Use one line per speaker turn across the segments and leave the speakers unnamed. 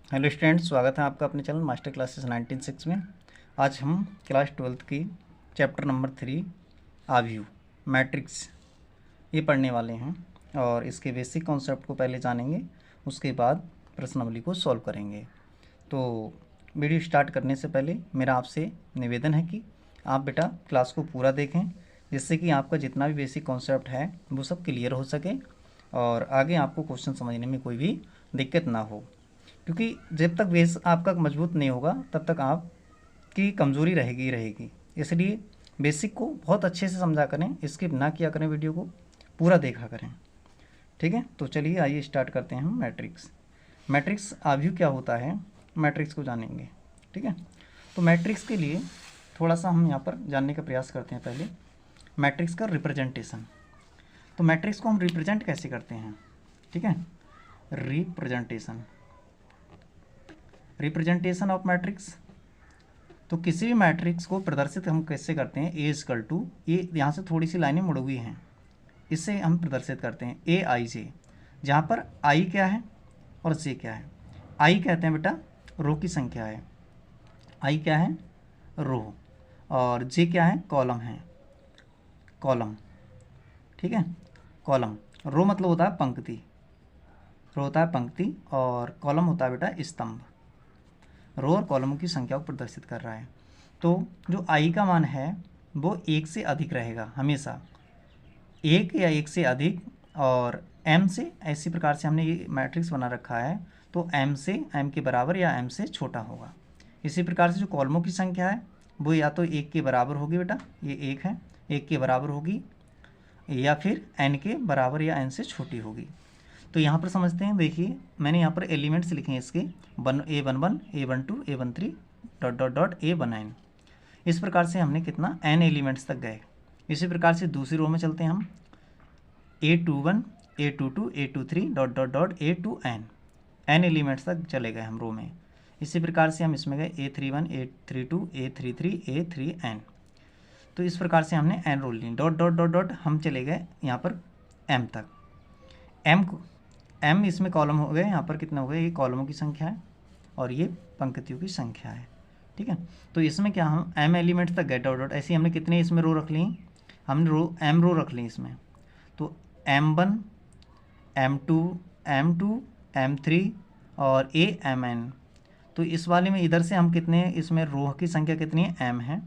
Hello students, स्वागत है आपका अपने चैनल मास्टर क्लासेस 19/6 में। आज हम क्लास 12th की चैप्टर नंबर 3 आव्यू मैट्रिक्स ये पढ़ने वाले हैं और इसके बेसिक कॉन्सेप्ट को पहले जानेंगे, उसके बाद प्रश्नावली को सॉल्व करेंगे। तो वीडियो स्टार्ट करने से पहले मेरा आपसे निवेदन है कि आप बेटा क्लास को पूरा देखें, जिससे कि आपका जितना भी बेसिक कॉन्सेप्ट है वो सब क्लियर हो सके और आगे आपको क्वेश्चन समझने में कोई भी दिक्कत ना हो। क्योंकि जब तक बेस आपका मजबूत नहीं होगा तब तक आपकी कमज़ोरी रहेगी ही रहेगी। इसलिए बेसिक को बहुत अच्छे से समझा करें, स्किप ना किया करें, वीडियो को पूरा देखा करें। ठीक है, तो चलिए आइए स्टार्ट करते हैं हम मैट्रिक्स आव्यू क्या होता है, मैट्रिक्स को जानेंगे। ठीक है, तो मैट्रिक्स के लिए थोड़ा सा हम यहाँ पर जानने का प्रयास करते हैं। पहले मैट्रिक्स का रिप्रेजेंटेशन। तो मैट्रिक्स को हम रिप्रेजेंट कैसे करते हैं? ठीक है, रिप्रेजेंटेशन ऑफ मैट्रिक्स। तो किसी भी मैट्रिक्स को प्रदर्शित हम कैसे करते हैं? ए इक्वल टू, ये यहाँ से थोड़ी सी लाइनें मुड़ हुई हैं, इससे हम प्रदर्शित करते हैं ए आई जे, जहाँ पर आई क्या है और जे क्या है। आई कहते हैं बेटा रो की संख्या है, आई क्या है? रो। और जे क्या है? कॉलम है, कॉलम। ठीक है, कॉलम। रो मतलब होता है पंक्ति, रो होता है पंक्ति और कॉलम होता है बेटा स्तंभ। रो और कॉलमों की संख्या को प्रदर्शित कर रहा है। तो जो आई का मान है वो एक से अधिक रहेगा हमेशा, एक या एक से अधिक, और एम से, ऐसी प्रकार से हमने ये मैट्रिक्स बना रखा है, तो एम से, एम के बराबर या एम से छोटा होगा। इसी प्रकार से जो कॉलमों की संख्या है वो या तो एक के बराबर होगी बेटा, ये एक है, एक के बराबर होगी, या फिर एन के बराबर या एन से छोटी होगी। तो यहाँ पर समझते हैं, देखिए मैंने यहाँ पर एलिमेंट्स लिखे हैं इसके, A11, A12, A13 dot dot dot A19। इस प्रकार से हमने कितना एन एलिमेंट्स तक गए। इसी प्रकार से दूसरी रो में चलते हैं हम, A21, A22, A23 dot dot dot A2N, n elements तक चले गए हम रो में। इसी प्रकार से हम इसमें गए A31, A32, A33, A3N। तो इस प्रकार से हमने एन रो ली, डॉट डॉट डॉट डॉट हम चले गए यहाँ पर एम तक। एम इसमें कॉलम हो गए, यहाँ पर कितने हो गए? ये कॉलमों की संख्या है और ये पंक्तियों की संख्या है। ठीक है, तो इसमें क्या हम एम एलिमेंट्स तक गए, डॉट डॉट। ऐसे हमने कितने इसमें रो रख ली? हमने एम रो रख ली इसमें। तो M1, M2, M2, M3 और AMN। तो इस वाले में इधर से हम कितने, इसमें रो की संख्या कितनी है? एम है,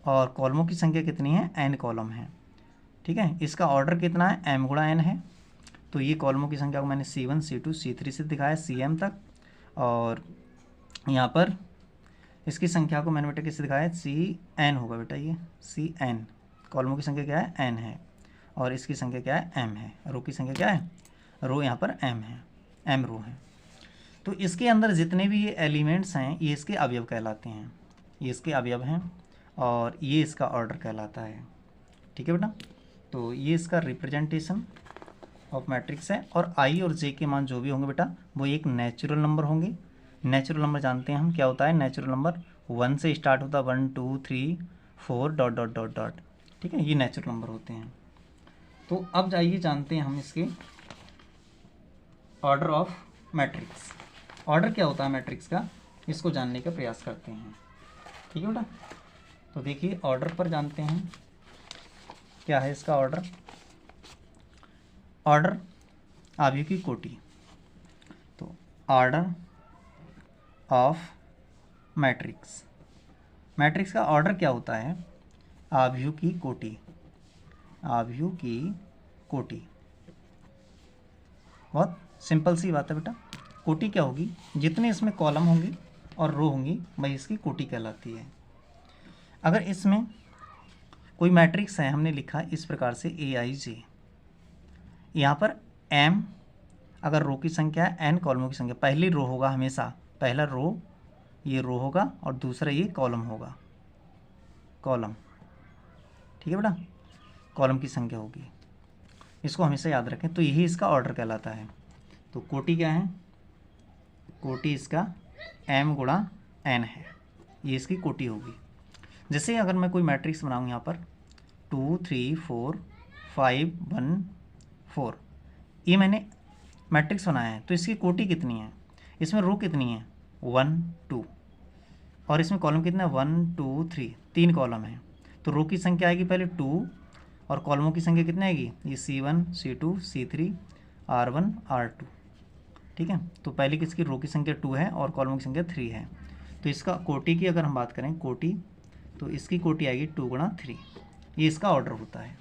और कॉलमों की संख्या कितनी है? एन कॉलम है। ठीक है, इसका ऑर्डर कितना है? एम गुणा एन है। तो ये कॉलमों की संख्या को मैंने C1, C2, C3 से दिखाया, CM तक। और यहाँ पर इसकी संख्या को मैंने बेटा किससे दिखाया? CN होगा बेटा, ये CN। कॉलमों की संख्या क्या है? N है, और इसकी संख्या क्या है? M है। रो की संख्या क्या है? रो यहाँ पर M है, M रो है। तो इसके अंदर जितने भी ये एलिमेंट्स हैं ये इसके अवयव कहलाते हैं, ये इसके अवयव हैं और ये इसका ऑर्डर कहलाता है। ठीक है बेटा, तो ये इसका रिप्रेजेंटेशन ऑफ मैट्रिक्स है। और आई और जे के मान जो भी होंगे बेटा वो एक नेचुरल नंबर होंगे। नेचुरल नंबर जानते हैं हम क्या होता है? नेचुरल नंबर 1 से स्टार्ट होता है, 1, 2, 3, 4 डॉट डॉट डॉट डॉट। ठीक है, ये नेचुरल नंबर होते हैं। तो अब जाइए जानते हैं हम इसके ऑर्डर ऑफ मैट्रिक्स। ऑर्डर क्या होता है मैट्रिक्स का, इसको जानने का प्रयास करते हैं। ठीक है बेटा, तो देखिए ऑर्डर पर जानते हैं क्या है इसका ऑर्डर। ऑर्डर आव्यूह की कोटि। तो ऑर्डर ऑफ मैट्रिक्स, मैट्रिक्स का ऑर्डर क्या होता है? आव्यूह की कोटि, आव्यूह की कोटि। बहुत सिंपल सी बात है बेटा। कोटि क्या होगी? जितने इसमें कॉलम होंगी और रो होंगी वही इसकी कोटि कहलाती है। अगर इसमें कोई मैट्रिक्स है, हमने लिखा इस प्रकार से AIJ, यहाँ पर M अगर रो की संख्या है, N कॉलमों की संख्या, पहली रो होगा हमेशा, पहला रो ये रो होगा और दूसरा ये कॉलम होगा, कॉलम। ठीक है बेटा, कॉलम की संख्या होगी, इसको हमेशा याद रखें। तो यही इसका ऑर्डर कहलाता है। तो कोटि क्या है? कोटि इसका M गुणा N है, ये इसकी कोटि होगी। जैसे अगर मैं कोई मैट्रिक्स बनाऊँ यहाँ पर 2, 3, 4, 5, 1, 4, ये मैंने मैट्रिक्स बनाया है, तो इसकी कोटि कितनी है? इसमें रो कितनी है? 1 2, और इसमें कॉलम कितने हैं 1 2 3, 3 कॉलम हैं। तो रो की संख्या आएगी पहले 2 और कॉलमों की संख्या कितनी आएगी, ये C1 C2 C3 R1 R2। ठीक है, तो पहले किसकी रो की संख्या 2 है और कॉलमों की संख्या 3 है। तो इसका कोटि की अगर हम बात करें कोटि, तो इसकी कोटि आएगी 2 गुणा 3, ये इसका ऑर्डर होता है।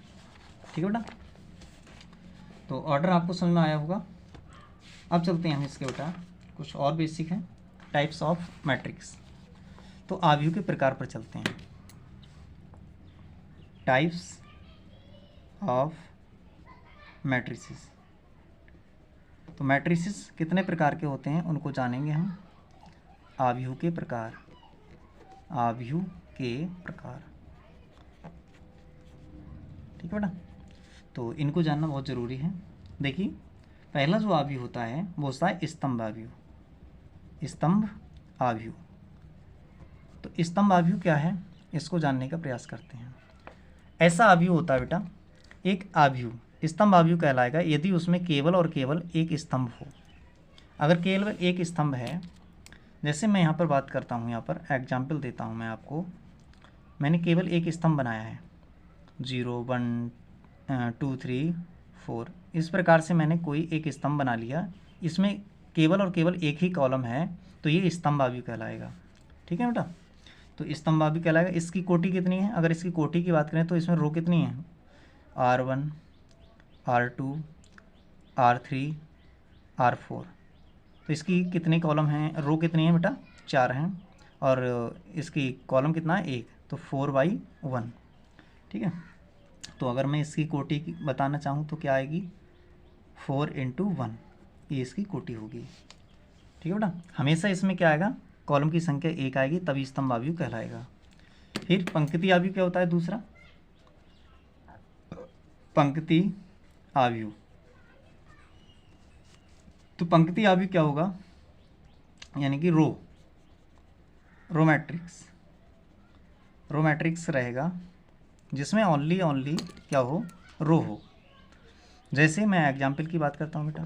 ठीक है बेटा, तो ऑर्डर आपको समझ में आया होगा। अब चलते हैं हम इसके बेटा कुछ और बेसिक है, टाइप्स ऑफ मैट्रिक्स। तो आव्यूह के प्रकार पर चलते हैं। Types of matrices. तो मैट्रिसेस कितने प्रकार के होते हैं उनको जानेंगे हम। आव्यूह के प्रकार, आव्यूह के प्रकार। ठीक है बेटा, तो इनको जानना बहुत ज़रूरी है। देखिए, पहला जो आव्यूह होता है वो होता है स्तंभ आव्यूह। स्तंभ आव्यूह, तो स्तंभ आव्यूह क्या है इसको जानने का प्रयास करते हैं। ऐसा आव्यूह होता है बेटा, एक आव्यूह स्तंभ आव्यूह कहलाएगा यदि उसमें केवल और केवल एक स्तंभ हो। अगर केवल एक स्तंभ है, जैसे मैं यहाँ पर बात करता हूँ, यहाँ पर एग्जाम्पल देता हूँ मैं आपको। मैंने केवल एक स्तंभ बनाया है, 0 1 2 3 4, इस प्रकार से मैंने कोई एक स्तंभ बना लिया। इसमें केवल और केवल एक ही कॉलम है, तो ये स्तंभ आव्यूह कहलाएगा। ठीक है बेटा, तो स्तंभ आव्यूह कहलाएगा। इसकी कोटि कितनी है, अगर इसकी कोटि की बात करें तो इसमें रो कितनी है, R1 R2 R3 R4। तो इसकी कितने कॉलम हैं, रो कितनी है बेटा, 4 हैं, और इसकी कॉलम कितना है, 1, तो 4/1। ठीक है, तो अगर मैं इसकी कोटि बताना चाहूँ तो क्या आएगी, 4 × 1, ये इसकी कोटि होगी। ठीक है बेटा, हमेशा इसमें क्या आएगा, कॉलम की संख्या 1 आएगी, तभी स्तंभ आव्यूह कहलाएगा। फिर पंक्ति आव्यूह क्या होता है दूसरा, पंक्ति आव्यूह। तो पंक्ति आव्यूह क्या होगा, यानी कि रो मैट्रिक्स रहेगा जिसमें ओनली क्या हो, रो हो। जैसे मैं एग्जाम्पल की बात करता हूँ बेटा,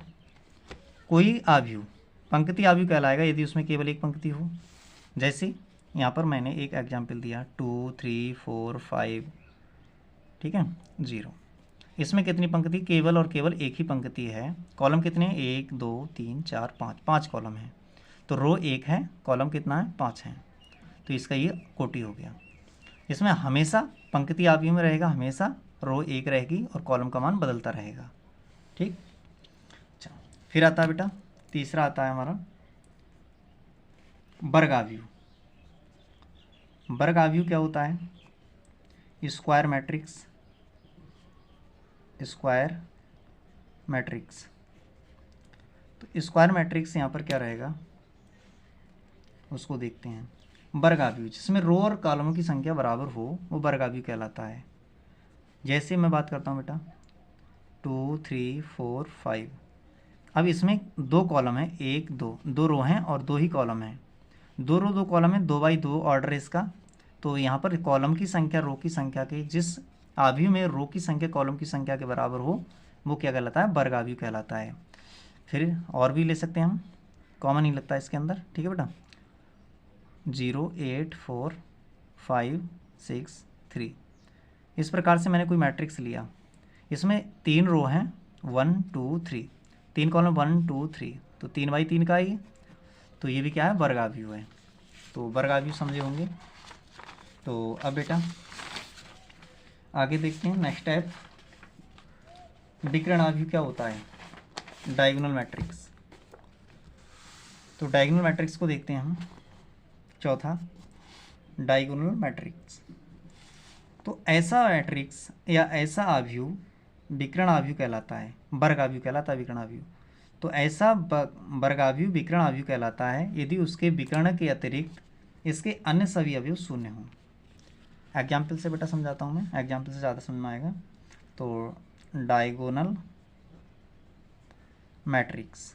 कोई आव्यूह पंक्ति आव्यूह कहलाएगा यदि उसमें केवल एक पंक्ति हो। जैसे यहाँ पर मैंने एक एग्जाम्पल दिया 2 3 4 5, ठीक है, 0। इसमें कितनी पंक्ति, केवल और केवल एक ही पंक्ति है। कॉलम कितने हैं, 1 2 3 4 5, 5 कॉलम है। तो रो 1 है, कॉलम कितना है, 5 है, तो इसका ये कोटि हो गया। इसमें हमेशा पंक्ति आव्यूह में रहेगा, हमेशा रो 1 रहेगी और कॉलम का मान बदलता रहेगा। ठीक, अच्छा, फिर आता है बेटा तीसरा आता है हमारा वर्ग आव्यूह। वर्ग आव्यूह क्या होता है, स्क्वायर मैट्रिक्स। तो स्क्वायर मैट्रिक्स यहाँ पर क्या रहेगा उसको देखते हैं। वर्ग आव्यूह जिसमें रो और कॉलमों की संख्या बराबर हो वो वर्ग आव्यूह कहलाता है। जैसे मैं बात करता हूँ बेटा 2 3 4 5, अब इसमें 2 कॉलम है, 1 2, 2 रो हैं और 2 ही कॉलम हैं। 2 रो 2 कॉलम है, 2/2 ऑर्डर है इसका। तो यहाँ पर कॉलम की संख्या रो की संख्या के, जिस आव्यूह में रो की संख्या कॉलम की संख्या के बराबर हो वो क्या कहलाता है, वर्ग आव्यूह कहलाता है। फिर और भी ले सकते हैं हम, कॉमन ही लगता है इसके अंदर। ठीक है बेटा, 0 8 4 5 6 3, इस प्रकार से मैंने कोई मैट्रिक्स लिया। इसमें 3 रो हैं 1 2 3, 3 कॉलम 1 2 3, तो 3/3 का ही, तो ये भी क्या है, वर्ग आव्यूह है। तो वर्ग आव्यूह समझे होंगे। तो अब बेटा आगे देखते हैं नेक्स्ट टाइप, विकर्ण आव्यूह क्या होता है, डायगोनल मैट्रिक्स। तो डायगोनल मैट्रिक्स को देखते हैं हम। चौथा डायगोनल मैट्रिक्स, तो ऐसा मैट्रिक्स या ऐसा आव्यूह विकर्ण आव्यूह कहलाता है, वर्ग आव्यूह कहलाता है विकर्ण आव्यूह। तो ऐसा वर्ग आव्यूह विकर्ण आव्यूह कहलाता है यदि उसके विकर्ण के अतिरिक्त इसके अन्य सभी अवयव शून्य हों। एग्जाम्पल से बेटा समझाता हूँ मैं, एग्जाम्पल से ज़्यादा समझ में आएगा। तो डायगोनल मैट्रिक्स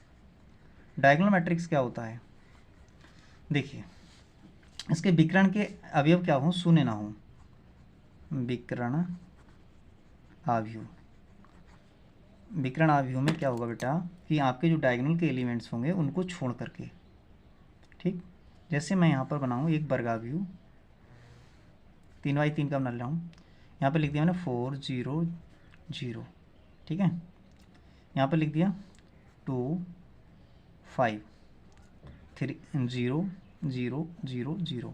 क्या होता है, देखिए इसके विकर्ण के अवयव क्या हों, शून्य ना हों। विकर्ण आव्यूह में क्या होगा बेटा कि आपके जो डायगोनल के एलिमेंट्स होंगे उनको छोड़ करके, ठीक, जैसे मैं यहाँ पर बनाऊँ एक वर्गाव्यू 3x3 का बना रहा हूँ, यहाँ पर लिख दिया मैंने 4 0 0, ठीक है, यहाँ पर लिख दिया 2 5 3 0 0 0 0।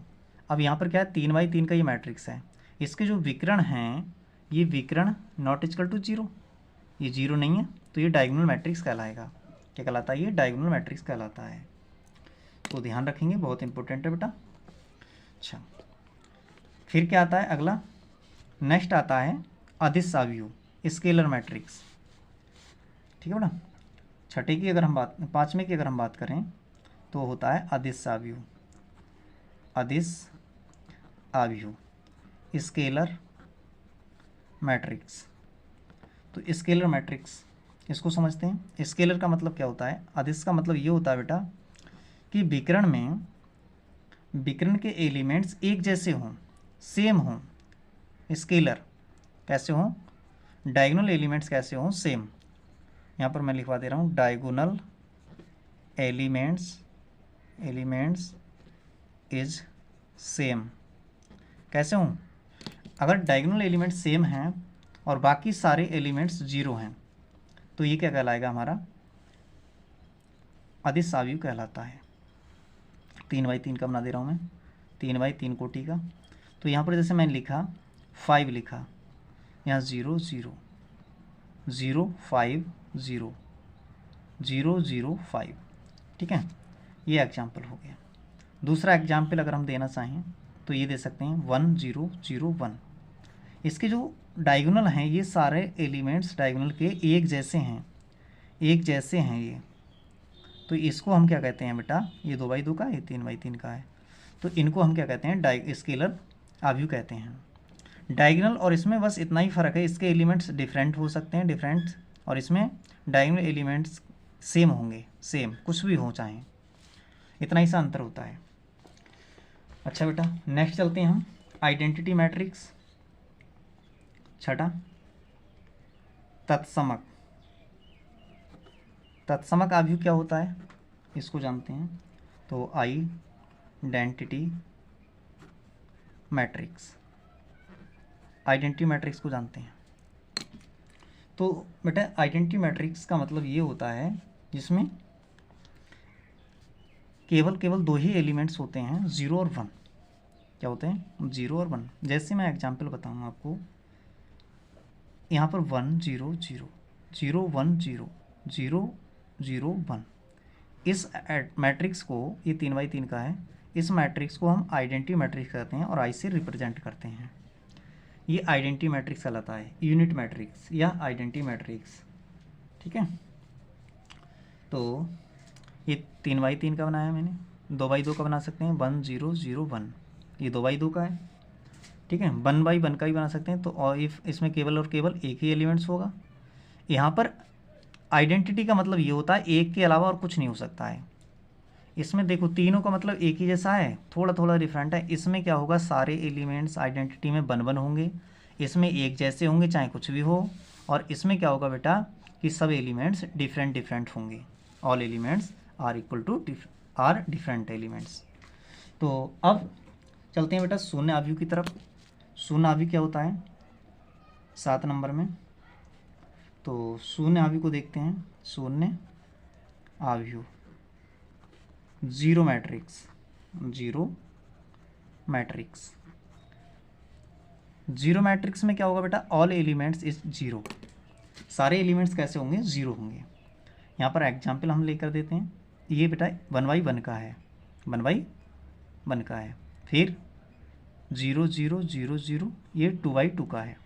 अब यहाँ पर क्या है, 3x3 का ये मैट्रिक्स है, इसके जो विकर्ण हैं ये विकर्ण नॉट इक्वल टू 0, ये 0 नहीं है, तो ये डायगोनल मैट्रिक्स कहलाएगा। क्या कहलाता है, ये डायगोनल मैट्रिक्स कहलाता है। तो ध्यान रखेंगे, बहुत इंपॉर्टेंट है बेटा। अच्छा, फिर क्या आता है अगला, नेक्स्ट आता है अदिश अवयव स्केलर मैट्रिक्स, ठीक है बेटा। छठे की अगर हम बात, पाँचवें की अगर हम बात करें तो होता है अदिश अवयव, अदिश अवयव स्केलर मैट्रिक्स। तो स्केलर मैट्रिक्स इसको समझते हैं। स्केलर का मतलब क्या होता है, अदिश का मतलब ये होता है बेटा कि विकर्ण में विकर्ण के एलिमेंट्स एक जैसे हों, सेम हों। स्केलर कैसे हों, डायगोनल एलिमेंट्स कैसे हों, सेम। यहाँ पर मैं लिखवा दे रहा हूँ, डायगोनल एलिमेंट्स इज सेम। कैसे हों, अगर डायगोनल एलिमेंट्स सेम हैं और बाकी सारे एलिमेंट्स 0 हैं तो ये क्या कहलाएगा, हमारा अदिश अवयव कहलाता है। 3x3 का बना दे रहा हूँ मैं, 3x3 कोटि का। तो यहाँ पर जैसे मैंने लिखा 5 लिखा, यहाँ 0 0 0 5 0 0 0 5, ठीक है, ये एग्जाम्पल हो गया। दूसरा एग्जाम्पल अगर हम देना चाहें तो ये दे सकते हैं 1 0 0 1। इसके जो डायगोनल हैं ये सारे एलिमेंट्स डायगोनल के एक जैसे हैं, एक जैसे हैं ये, तो इसको हम क्या कहते हैं बेटा, ये 2x2 का, ये 3x3 का है, तो इनको हम क्या कहते हैं, स्केलर अवयव कहते हैं। डायगोनल और इसमें बस इतना ही फ़र्क है, इसके एलिमेंट्स डिफरेंट हो सकते हैं, डिफरेंट, और इसमें डायगोनल एलिमेंट्स सेम होंगे, सेम कुछ भी हो चाहे, इतना ही सा अंतर होता है। अच्छा बेटा, नेक्स्ट चलते हैं हम आइडेंटिटी मैट्रिक्स। छठा, तत्समक। तत्समक अवयव क्या होता है इसको जानते हैं, तो आइडेंटिटी मैट्रिक्स, आइडेंटिटी मैट्रिक्स को जानते हैं। तो बेटा आइडेंटिटी मैट्रिक्स का मतलब ये होता है जिसमें केवल 2 ही एलिमेंट्स होते हैं, 0 और 1। क्या होते हैं, 0 और 1। जैसे मैं एग्जांपल बताऊँ आपको, यहाँ पर 1 0 0 0 1 0 0 0 1, इस मैट्रिक्स को, ये 3x3 का है, इस मैट्रिक्स को हम आइडेंटिटी मैट्रिक्स कहते हैं और आई से रिप्रेजेंट करते हैं। ये आइडेंटिटी मैट्रिक्स कहलाता है, यूनिट मैट्रिक्स या आइडेंटिटी मैट्रिक्स, ठीक है। तो ये 3x3 का बनाया मैंने, 2x2 का बना सकते हैं, 1 0 0 1, ये 2x2 का है, ठीक है। 1x1 का भी बना सकते हैं, तो और इसमें केवल और केवल एक ही एलिमेंट्स होगा। यहाँ पर आइडेंटिटी का मतलब ये होता है एक के अलावा और कुछ नहीं हो सकता है। इसमें देखो तीनों का मतलब एक ही जैसा है, थोड़ा थोड़ा डिफरेंट है। इसमें क्या होगा, सारे एलिमेंट्स आइडेंटिटी में 1 होंगे, इसमें एक जैसे होंगे चाहे कुछ भी हो, और इसमें क्या होगा बेटा कि सब एलिमेंट्स डिफरेंट डिफरेंट होंगे, all elements are equal to or different elements. तो अब चलते हैं बेटा शून्य अवयव की तरफ। शून्य अवयव क्या होता है 7 नंबर में, तो शून्य अवयव को देखते हैं। शून्य अवयव, zero matrix, zero matrix. Zero matrix में क्या होगा बेटा, ऑल एलिमेंट्स इज जीरो, सारे एलिमेंट्स कैसे होंगे, जीरो होंगे। यहाँ पर एग्जाम्पल हम लेकर देते हैं, ये बेटा 1x1 का है, 1x1 का है, फिर 0 0 0 0, ये 2x2 का है,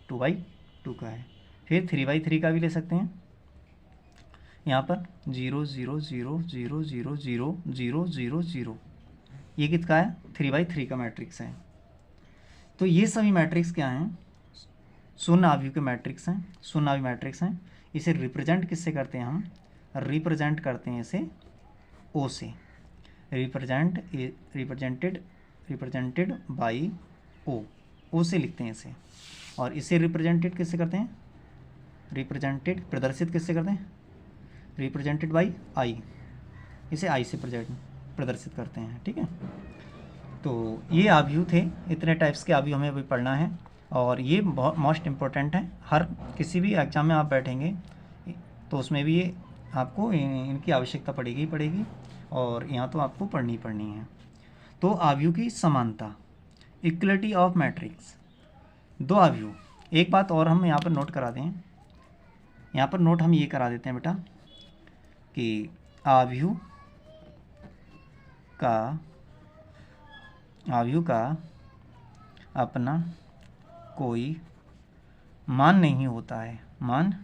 2x2 का है, फिर 3x3 का भी ले सकते हैं। यहाँ पर 0 0 0 0 0 0 0 0 0, ये किसका है, 3x3 का मैट्रिक्स है। तो ये सभी मैट्रिक्स क्या हैं, शून्य अवयव के मैट्रिक्स हैं, शून्य अवयव मैट्रिक्स हैं। इसे रिप्रेजेंट किससे करते हैं हम, रिप्रेजेंट करते हैं इसे ओ से, रिप्रेजेंटेड बाई ओ से लिखते हैं इसे। और इसे रिप्रेजेंटेड किससे करते हैं, प्रदर्शित किससे करते हैं, रिप्रेजेंटेड बाई आई, इसे आई से प्रेजेंट प्रदर्शित करते हैं। ठीक है, तो ये आव्यूह थे, इतने टाइप्स के आव्यूह हमें अभी पढ़ना है और ये बहुत मोस्ट इम्पोर्टेंट है। हर किसी भी एग्जाम में आप बैठेंगे तो उसमें भी ये आपको इनकी आवश्यकता पड़ेगी ही पड़ेगी और यहाँ तो आपको पढ़नी ही पढ़नी है। तो आव्यूह की समानता, इक्वलिटी ऑफ मैट्रिक्स, दो आव्यूह। एक बात और हम यहाँ पर नोट करा दें, यहाँ पर नोट हम ये करा देते हैं बेटा कि आव्यूह का अपना कोई मान नहीं होता है, मान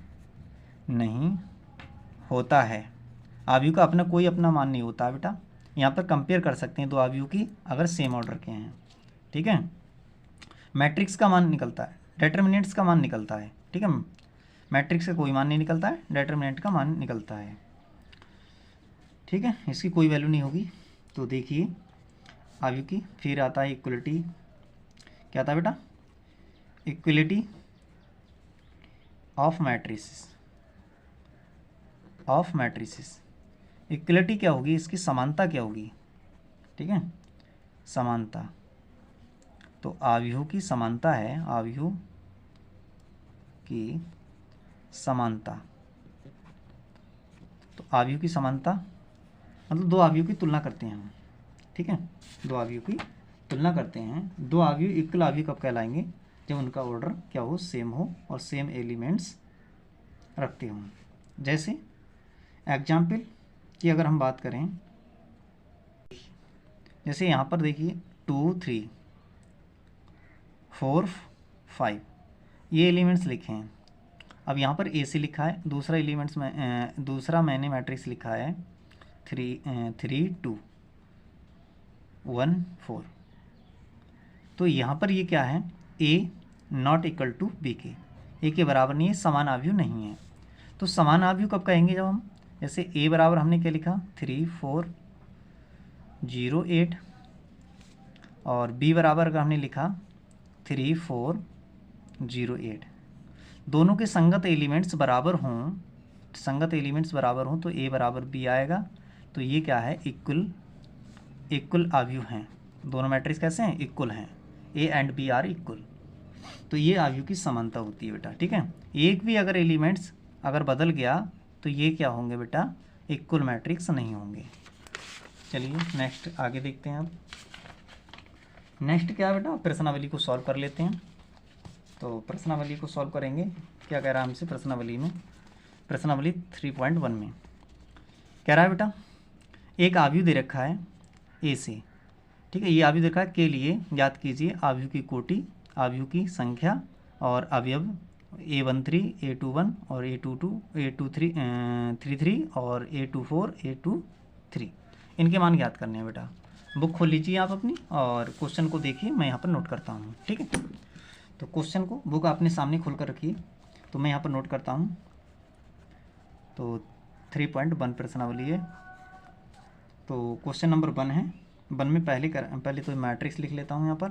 नहीं होता है। आव्यूह का अपना कोई अपना मान नहीं होता है बेटा। यहाँ पर कंपेयर कर सकते हैं दो आव्यूह की अगर सेम ऑर्डर के हैं। ठीक है, मैट्रिक्स का मान निकलता है, डिटर्मिनेंट्स का मान निकलता है। ठीक है, मैट्रिक्स का कोई मान नहीं निकलता है, डिटर्मिनेंट का मान निकलता है। ठीक है, इसकी कोई वैल्यू नहीं होगी। तो देखिए आव्यूह की, फिर आता है इक्वलिटी, क्या आता है बेटा, इक्वलिटी ऑफ मैट्रिसेस। इक्वलिटी क्या होगी, इसकी समानता क्या होगी। ठीक है, समानता, तो आव्यूह की समानता है, आव्यूह की समानता। तो आव्यूह की समानता मतलब दो आव्यूह की तुलना करते हैं हम। ठीक है, दो आव्यूह की तुलना करते हैं। दो आव्यूह इक्वल आव्यूह कब कहलाएंगे, जब उनका ऑर्डर क्या हो, सेम हो और सेम एलिमेंट्स रखते हों। जैसे एग्जाम्पल की अगर हम बात करें, जैसे यहाँ पर देखिए 2 3 4 5 ये एलिमेंट्स लिखे हैं। अब यहाँ पर AC लिखा है, दूसरा एलिमेंट्स में दूसरा मैंने मैट्रिक्स लिखा है 3 2 1 4। तो यहाँ पर ये क्या है, A not equal to B के, A के बराबर नहीं है, समान आव्यूह नहीं है। तो समान आव्यूह कब कहेंगे, जब हम जैसे A बराबर हमने क्या लिखा 3 4 0 8 और B बराबर अगर हमने लिखा 3 4 0 8, दोनों के संगत एलिमेंट्स बराबर हों, तो A बराबर B आएगा। तो ये क्या है, इक्वल आव्यूह हैं। दोनों मैट्रिक्स कैसे हैं, इक्वल हैं, A and B are equal. तो ये आव्यूह की समानता होती है बेटा। ठीक है, एक भी अगर एलिमेंट्स अगर बदल गया तो ये क्या होंगे बेटा, इक्वल मैट्रिक्स नहीं होंगे। चलिए नेक्स्ट आगे देखते हैं। अब नेक्स्ट क्या है बेटा, प्रश्नावली को सॉल्व कर लेते हैं। तो प्रश्नावली को सॉल्व करेंगे, क्या कह रहा है हमसे प्रश्नावली में, प्रश्नावली 3.1 में कह रहा है बेटा, एक आव्यूह दे रखा है A से। ठीक है, ये आव्यूह दे रखा है के लिए ज्ञात कीजिए आव्यूह की कोटि, आव्यूह की संख्या और अवयव A13 A21 और A22 A33 और A24 A23, इनके मान ज्ञात करने हैं बेटा। बुक खोल लीजिए आप अपनी और क्वेश्चन को देखिए, मैं यहाँ पर नोट करता हूँ। ठीक है, तो क्वेश्चन को बुक अपने सामने खोल कर रखिए, तो मैं यहाँ पर नोट करता हूँ। तो 3.1 प्रश्नावली है। तो क्वेश्चन नंबर 1 है। 1 में पहले तो मैट्रिक्स लिख लेता हूँ यहाँ पर।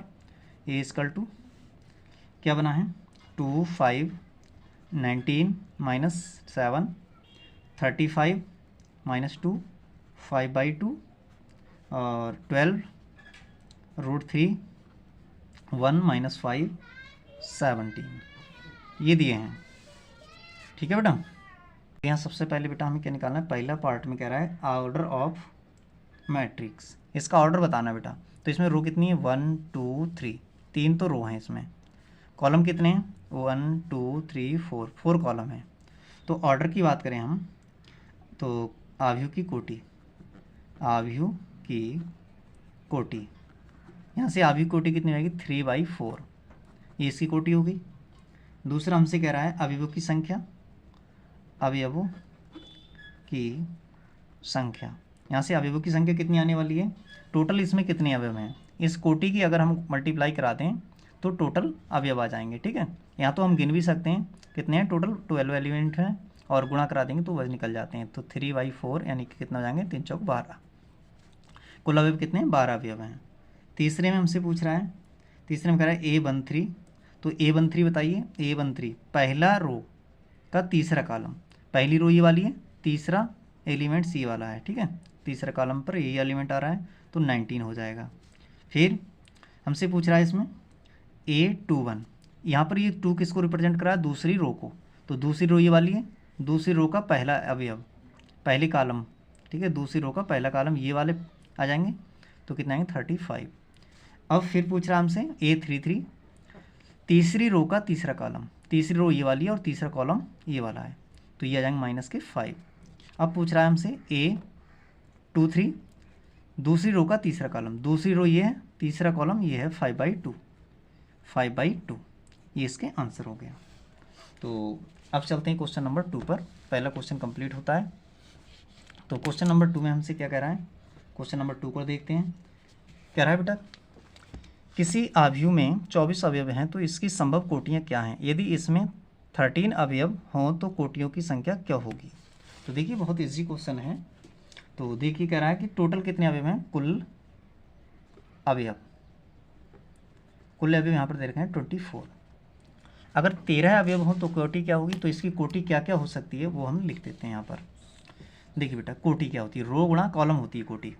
A इक्वल टू क्या बना है, 2 5 19 -7 35 -2 5/2 और 12 √3 1 -5 17 ये दिए हैं। ठीक है बेटा, यहाँ सबसे पहले बेटा हमें क्या निकालना है, पहला पार्ट में कह रहा है ऑर्डर ऑफ मैट्रिक्स, इसका ऑर्डर बताना है बेटा। तो इसमें रो कितनी है, 1 2 3, 3 तो रो हैं इसमें। कॉलम कितने हैं, 1 2 3 4 कॉलम है। तो ऑर्डर की बात करें हम, तो आव्यूह की कोटि, यहाँ से आव्यूह कोटि कितनी आएगी, 3/4, ये इसकी कोटि हो गई। दूसरा हमसे कह रहा है अवयवों की संख्या, यहाँ से अवयवों की संख्या कितनी आने वाली है, टोटल इसमें कितने अवयव हैं, इस कोटि की अगर हम मल्टीप्लाई कराते हैं तो टोटल अवयव आ जाएंगे। ठीक है, यहाँ तो हम गिन भी सकते हैं कितने हैं, टोटल 12 एलिमेंट हैं और गुणा करा देंगे तो वह निकल जाते हैं। तो 3/4 यानी कि कितना हो जाएंगे, 3 चौक 12, कुल अवयव कितने हैं, 12 अवयव हैं। तीसरे में हमसे पूछ रहा है, तीसरे में कह रहा है A13, तो A13 बताइए, A13 पहला रो का तीसरा कॉलम, पहली रो ये वाली है, तीसरा एलिमेंट C वाला है। ठीक है, तीसरा कॉलम पर यही एलिमेंट आ रहा है तो 19 हो जाएगा। फिर हमसे पूछ रहा है इसमें A21, यहाँ पर ये 2 किसको रिप्रेजेंट कर रहा है? दूसरी रो को। तो दूसरी रो ये वाली है, दूसरी रो का पहला अवयव, पहली कॉलम, ठीक है, दूसरी रो का पहला कॉलम ये वाले आ जाएंगे। तो कितना आएंगे? 35। अब फिर पूछ रहा है हमसे A33, तीसरी रो का तीसरा कॉलम, तीसरी रो ये वाली है और तीसरा कॉलम ये वाला है, तो ये आ जाएंगे -5। अब पूछ रहा है हमसे A23, दूसरी रो का तीसरा कॉलम, दूसरी रो ये है, तीसरा कॉलम ये है 5/2, 5/2, ये इसके आंसर हो गया। तो अब चलते हैं क्वेश्चन नंबर 2 पर। पहला क्वेश्चन कंप्लीट होता है। तो क्वेश्चन नंबर 2 में हमसे क्या कह रहा है? क्वेश्चन नंबर 2 को देखते हैं। कह रहा है बेटा किसी आव्यूह में 24 अवयव हैं तो इसकी संभव कोटियाँ क्या हैं? यदि इसमें 13 अवयव हों तो कोटियों की संख्या क्या होगी? तो देखिए बहुत इजी क्वेश्चन है। तो देखिए कह रहा है कि टोटल कितने अवयव हैं? कुल अवयव यहाँ पर दे रखे हैं 24। अगर 13 अवयव हों तो कोटि क्या होगी? तो इसकी कोटि क्या क्या हो सकती है वो हम लिख देते हैं यहाँ पर। देखिए बेटा कोटि क्या होती है? रो गुणा कॉलम होती है कोटि।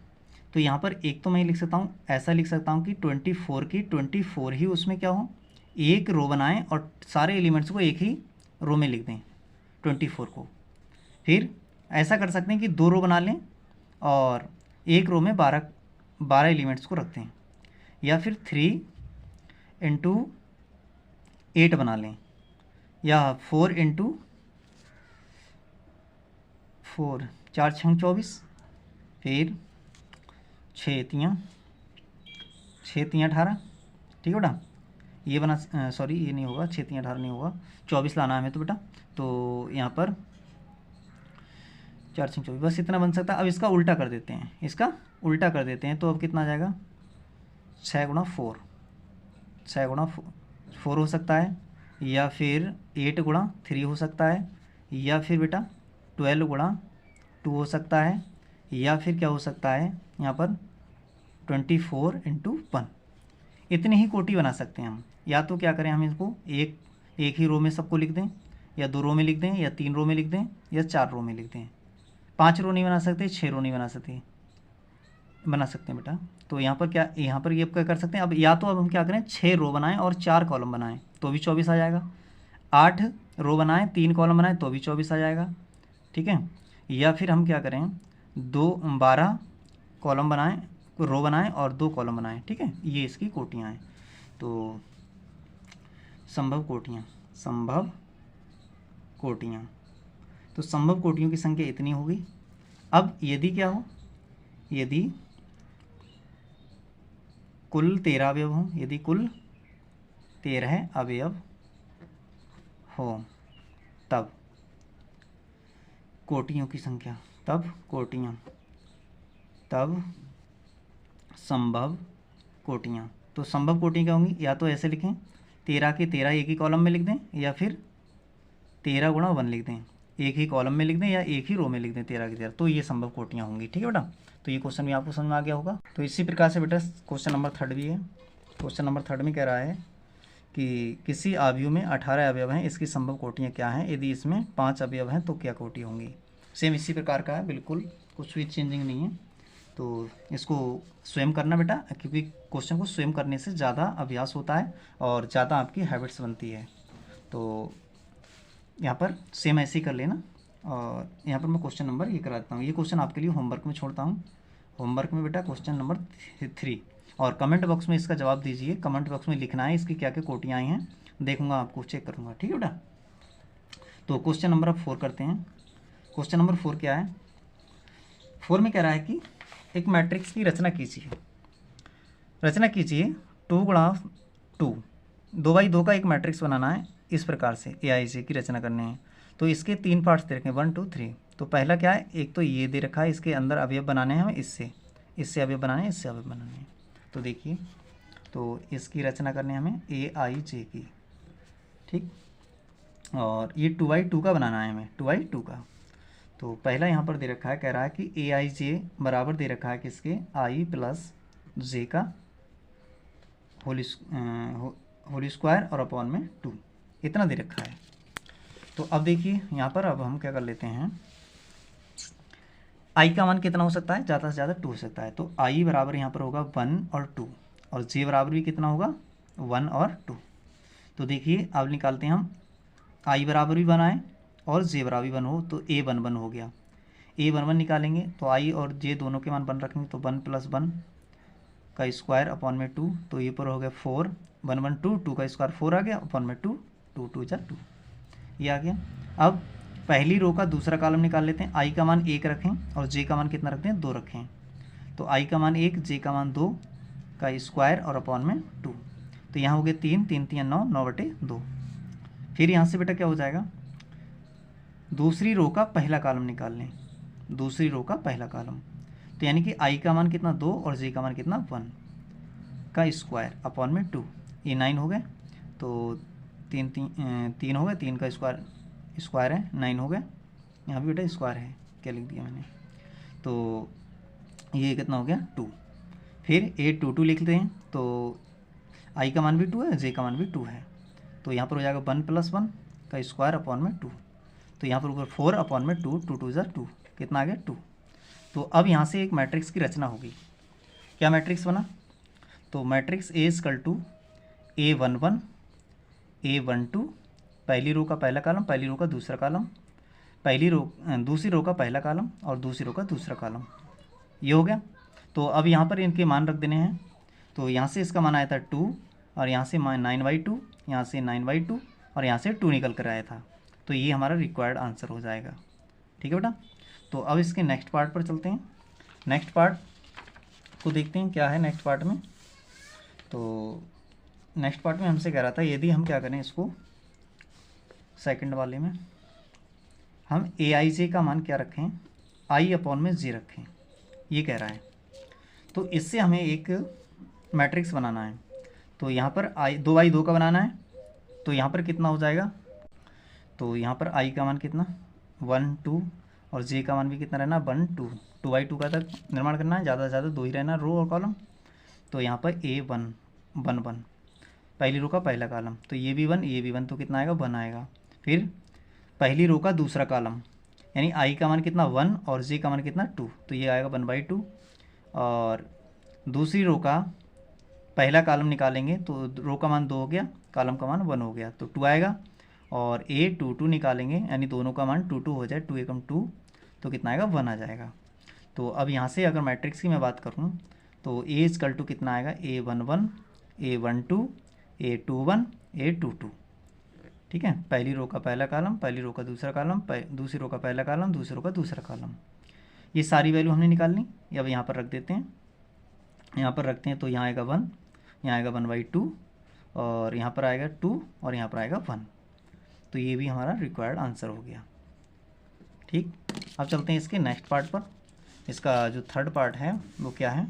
तो यहाँ पर एक तो मैं लिख सकता हूँ, ऐसा लिख सकता हूँ कि 24 की 24 ही उसमें क्या हो, एक रो बनाएं और सारे एलिमेंट्स को एक ही रो में लिख दें 24 को। फिर ऐसा कर सकते हैं कि 2 रो बना लें और एक रो में 12 एलिमेंट्स को रखते हैं, या फिर 3 × 8 बना लें, या 4 × 4, 4 × 24, फिर 6 × 18, ठीक है बेटा। ये बना सॉरी ये नहीं होगा, 6 × 18 नहीं होगा, 24 लाना है हमें तो बेटा। तो यहाँ पर 4 × 24 बस इतना बन सकता है। अब इसका उल्टा कर देते हैं, इसका उल्टा कर देते हैं, तो अब कितना आ जाएगा? 6 × 4, 6 × 4 हो सकता है, या फिर 8 × 3 हो सकता है, या फिर बेटा 12 × 2 हो सकता है, या फिर क्या हो सकता है यहाँ पर 24 × 1। इतनी ही कोटि बना सकते हैं हम। या तो क्या करें, हम इसको एक ही रो में सबको लिख दें, या 2 रो में लिख दें, या 3 रो में लिख दें, या 4 रो में लिख दें। 5 रो नहीं बना सकते, 6 रो नहीं बना सकते बेटा। तो यहाँ पर क्या, यहाँ पर ये क्या कर सकते हैं? अब या तो अब हम क्या करें, 6 रो बनाएं और 4 कॉलम बनाएं तो भी 24 आ जाएगा। 8 रो बनाएं 3 कॉलम बनाएं तो भी 24 आ जाएगा, ठीक है। या फिर हम क्या करें, 12 कॉलम बनाएं, रो बनाएं और 2 कॉलम बनाएं, ठीक है। ये इसकी कोटियाँ हैं। तो संभव कोटियाँ, तो संभव कोटियों की संख्या इतनी होगी। अब यदि क्या हो, यदि कुल 13 अवयव हों, यदि कुल 13 अवयव हो तब कोटियों की संख्या, तब संभव कोटियाँ। तो संभव कोटियाँ क्या होंगी? या तो ऐसे लिखें 13 के 13 एक ही कॉलम में लिख दें, या फिर 13 × 1 लिख दें, एक ही कॉलम में लिख दें या एक ही रो में लिख दें 13 के 13, तो ये संभव कोटियाँ होंगी, ठीक है बेटा। तो ये क्वेश्चन भी आपको समझ में आ गया होगा। तो इसी प्रकार से बेटा क्वेश्चन नंबर 3 भी है। क्वेश्चन नंबर 3 में कह रहा है कि किसी आव्यूह में 18 अवयव हैं, इसकी संभव कोटियाँ क्या हैं? यदि इसमें 5 अवयव हैं तो क्या कोटि होंगी? सेम इसी प्रकार का है, बिल्कुल कुछ भी चेंजिंग नहीं है। तो इसको स्वयं करना बेटा, क्योंकि क्वेश्चन को स्वयं करने से ज़्यादा अभ्यास होता है और ज़्यादा आपकी हैबिट्स बनती है। तो यहाँ पर सेम ऐसे ही कर लेना। और यहाँ पर मैं क्वेश्चन नंबर ये करा देता हूँ, ये क्वेश्चन आपके लिए होमवर्क में छोड़ता हूँ। होमवर्क में बेटा क्वेश्चन नंबर 3, और कमेंट बॉक्स में इसका जवाब दीजिए। कमेंट बॉक्स में लिखना है इसकी क्या क्या कोटियाँ आई हैं, देखूंगा, आपको चेक करूँगा, ठीक है बेटा। तो क्वेश्चन नंबर अब 4 करते हैं। क्वेश्चन नंबर 4 क्या है? 4 में कह रहा है कि एक मैट्रिक्स की रचना कीजिए। 2 × 2, 2×2 का एक मैट्रिक्स बनाना है। इस प्रकार से AIJ की रचना करनी है। तो इसके 3 पार्ट्स दे रखे हैं, 1 2 3। तो पहला क्या है, एक तो ये दे रखा है, इसके अंदर अवयव बनाने हैं हमें, इससे अवयव बनाने हैं, इससे अवयव बनाने हैं। तो देखिए, तो इसकी रचना करनी है हमें AIJ की, ठीक। और ये 2×2 का बनाना है हमें, 2×2 का। तो पहला यहाँ पर दे रखा है, कह रहा है कि AIJ बराबर दे रखा है किसके, I + J का होल स्क्वायर और अपॉन में 2, इतना दे रखा है। तो अब देखिए यहाँ पर अब हम क्या कर लेते हैं, आई का मान कितना हो सकता है, ज़्यादा से ज़्यादा 2 हो सकता है। तो आई बराबर यहाँ पर होगा 1 और 2, और जे बराबर भी कितना होगा 1 और 2। तो देखिए अब निकालते हैं हम, आई बराबर भी 1 आए और जे बराबर भी 1 हो तो ए 1 1 हो गया। ए 1 1 निकालेंगे तो आई और जे दोनों के मान 1 रखेंगे तो 1 + 1 का स्क्वायर अपॉन में 2, तो ये पर हो गया 4, 1 1 2, 2 का स्क्वायर 4 आ गया अपॉन में 2, 2 2 जा 2, ये आ गया। अब पहली रो का दूसरा कॉलम निकाल लेते हैं। आई का मान 1 रखें और जे का मान कितना रखते हैं 2 रखें। तो आई का मान 1, जे का मान 2 का स्क्वायर और अपॉन में 2, तो यहाँ हो गया 3 3 3 9, 9/2। फिर यहाँ से बेटा क्या हो जाएगा, दूसरी रो का पहला कॉलम निकाल लें, दूसरी रो का पहला कॉलम, तो यानी कि आई का मान कितना 2 और जे का मान कितना 1 का स्क्वायर अपॉन में 2, ये 9 हो गए। तो 3 3 हो गए, 3 का स्क्वायर है 9 हो गए, यहाँ भी बेटा स्क्वायर है, क्या लिख दिया मैंने, तो ये कितना हो गया 2। फिर 8 2 2 लिखते हैं, तो आई का मान भी 2 है, जे का मान भी 2 है, तो यहाँ पर हो जाएगा 1 + 1 का स्क्वायर अपॉन में 2, तो यहाँ पर ऊपर 4 अपॉन में 2, 2 2 जा 2, कितना आ गया 2। तो अब यहाँ से एक मैट्रिक्स की रचना होगी। क्या मैट्रिक्स बना, तो मैट्रिक्स ए = A11 A12, पहली रो का पहला कॉलम, पहली रो का दूसरा कॉलम, दूसरी रो का पहला कॉलम और दूसरी रो का दूसरा कॉलम, ये हो गया। तो अब यहाँ पर इनके मान रख देने हैं। तो यहाँ से इसका मान आया था 2 और यहाँ से 9/2, यहाँ से 9/2 और यहाँ से 2 निकल कर आया था, तो ये हमारा रिक्वायर्ड आंसर हो जाएगा। ठीक है बेटा, तो अब इसके नेक्स्ट पार्ट पर चलते हैं। नेक्स्ट पार्ट को देखते हैं क्या है नेक्स्ट पार्ट में। तो नेक्स्ट पार्ट में हमसे कह रहा था यदि हम क्या करें, इसको सेकंड वाले में हम AIJ का मान क्या रखें, I अपॉन में J रखें, ये कह रहा है। तो इससे हमें एक मैट्रिक्स बनाना है। तो यहाँ पर 2 का बनाना है, तो यहाँ पर कितना हो जाएगा, तो यहाँ पर I का मान कितना 1 2 और J का मान भी कितना रहना 1 2, 2/2 का तक निर्माण करना है, ज़्यादा से ज़्यादा 2 ही रहना रो और कॉलम। तो यहाँ पर A1 1 1, पहली रो का पहला कॉलम, तो ये भी 1 ये भी 1, तो कितना आएगा 1 आएगा। फिर पहली रो का दूसरा कॉलम, यानी आई का मान कितना 1 और जे का मान कितना 2, तो ये आएगा 1/2। और दूसरी रो का पहला कॉलम निकालेंगे तो रो का मान 2 हो गया, कॉलम का मान 1 हो गया, तो 2 आएगा। और A2 2 निकालेंगे, यानी दोनों का मान 2 2 हो जाए, 2 एकम 2, तो कितना आएगा 1 आ जाएगा। तो अब यहाँ से अगर मैट्रिक्स की मैं बात करूँ तो A = कितना आएगा A11 A12 A21 A22। ठीक है, पहली रो का पहला कॉलम, पहली रो का दूसरा कॉलम, दूसरी रो का पहला कॉलम, दूसरी रो का दूसरा कॉलम, ये सारी वैल्यू हमने निकालनी। अब यहाँ पर रख देते हैं, यहाँ पर रखते हैं, तो यहाँ आएगा 1, यहाँ आएगा 1/2 और यहाँ पर आएगा 2 और यहाँ पर आएगा 1, तो ये भी हमारा रिक्वायर्ड आंसर हो गया। ठीक, अब चलते हैं इसके नेक्स्ट पार्ट पर। इसका जो थर्ड पार्ट है वो क्या है,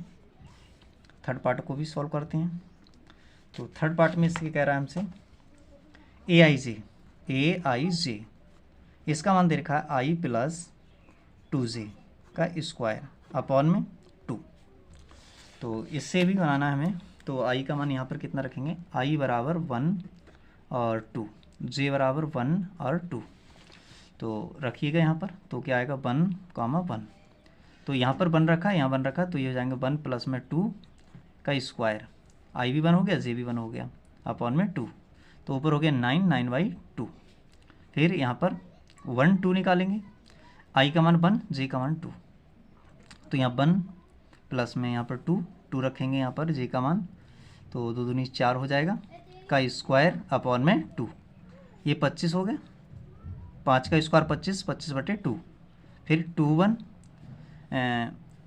थर्ड पार्ट को भी सॉल्व करते हैं। तो थर्ड पार्ट में इसके कह रहा है हमसे AIJ, इसका मान दे रखा है I + 2J का स्क्वायर अपॉन में 2। तो इससे भी बनाना है हमें। तो I का मान यहाँ पर कितना रखेंगे, I बराबर 1 और 2, J बराबर 1 और 2, तो रखिएगा यहाँ पर। तो क्या आएगा 1, 1, तो यहाँ पर 1 रखा, यहाँ 1 रखा, तो ये हो जाएंगे 1 + में 2 का स्क्वायर, I भी 1 हो गया, J भी 1 हो गया अपॉन में 2, तो ऊपर हो गया 9 9/2। फिर यहाँ पर 1 2 निकालेंगे, I का मान 1 J का मान 2, तो यहाँ 1 प्लस में यहाँ पर 2 2 रखेंगे यहाँ पर J का मान, तो 2 दूनी 4 हो जाएगा का स्क्वायर अपॉन में 2, ये 25 हो गया, 5 का स्क्वायर 25, 25/2। फिर 2 1,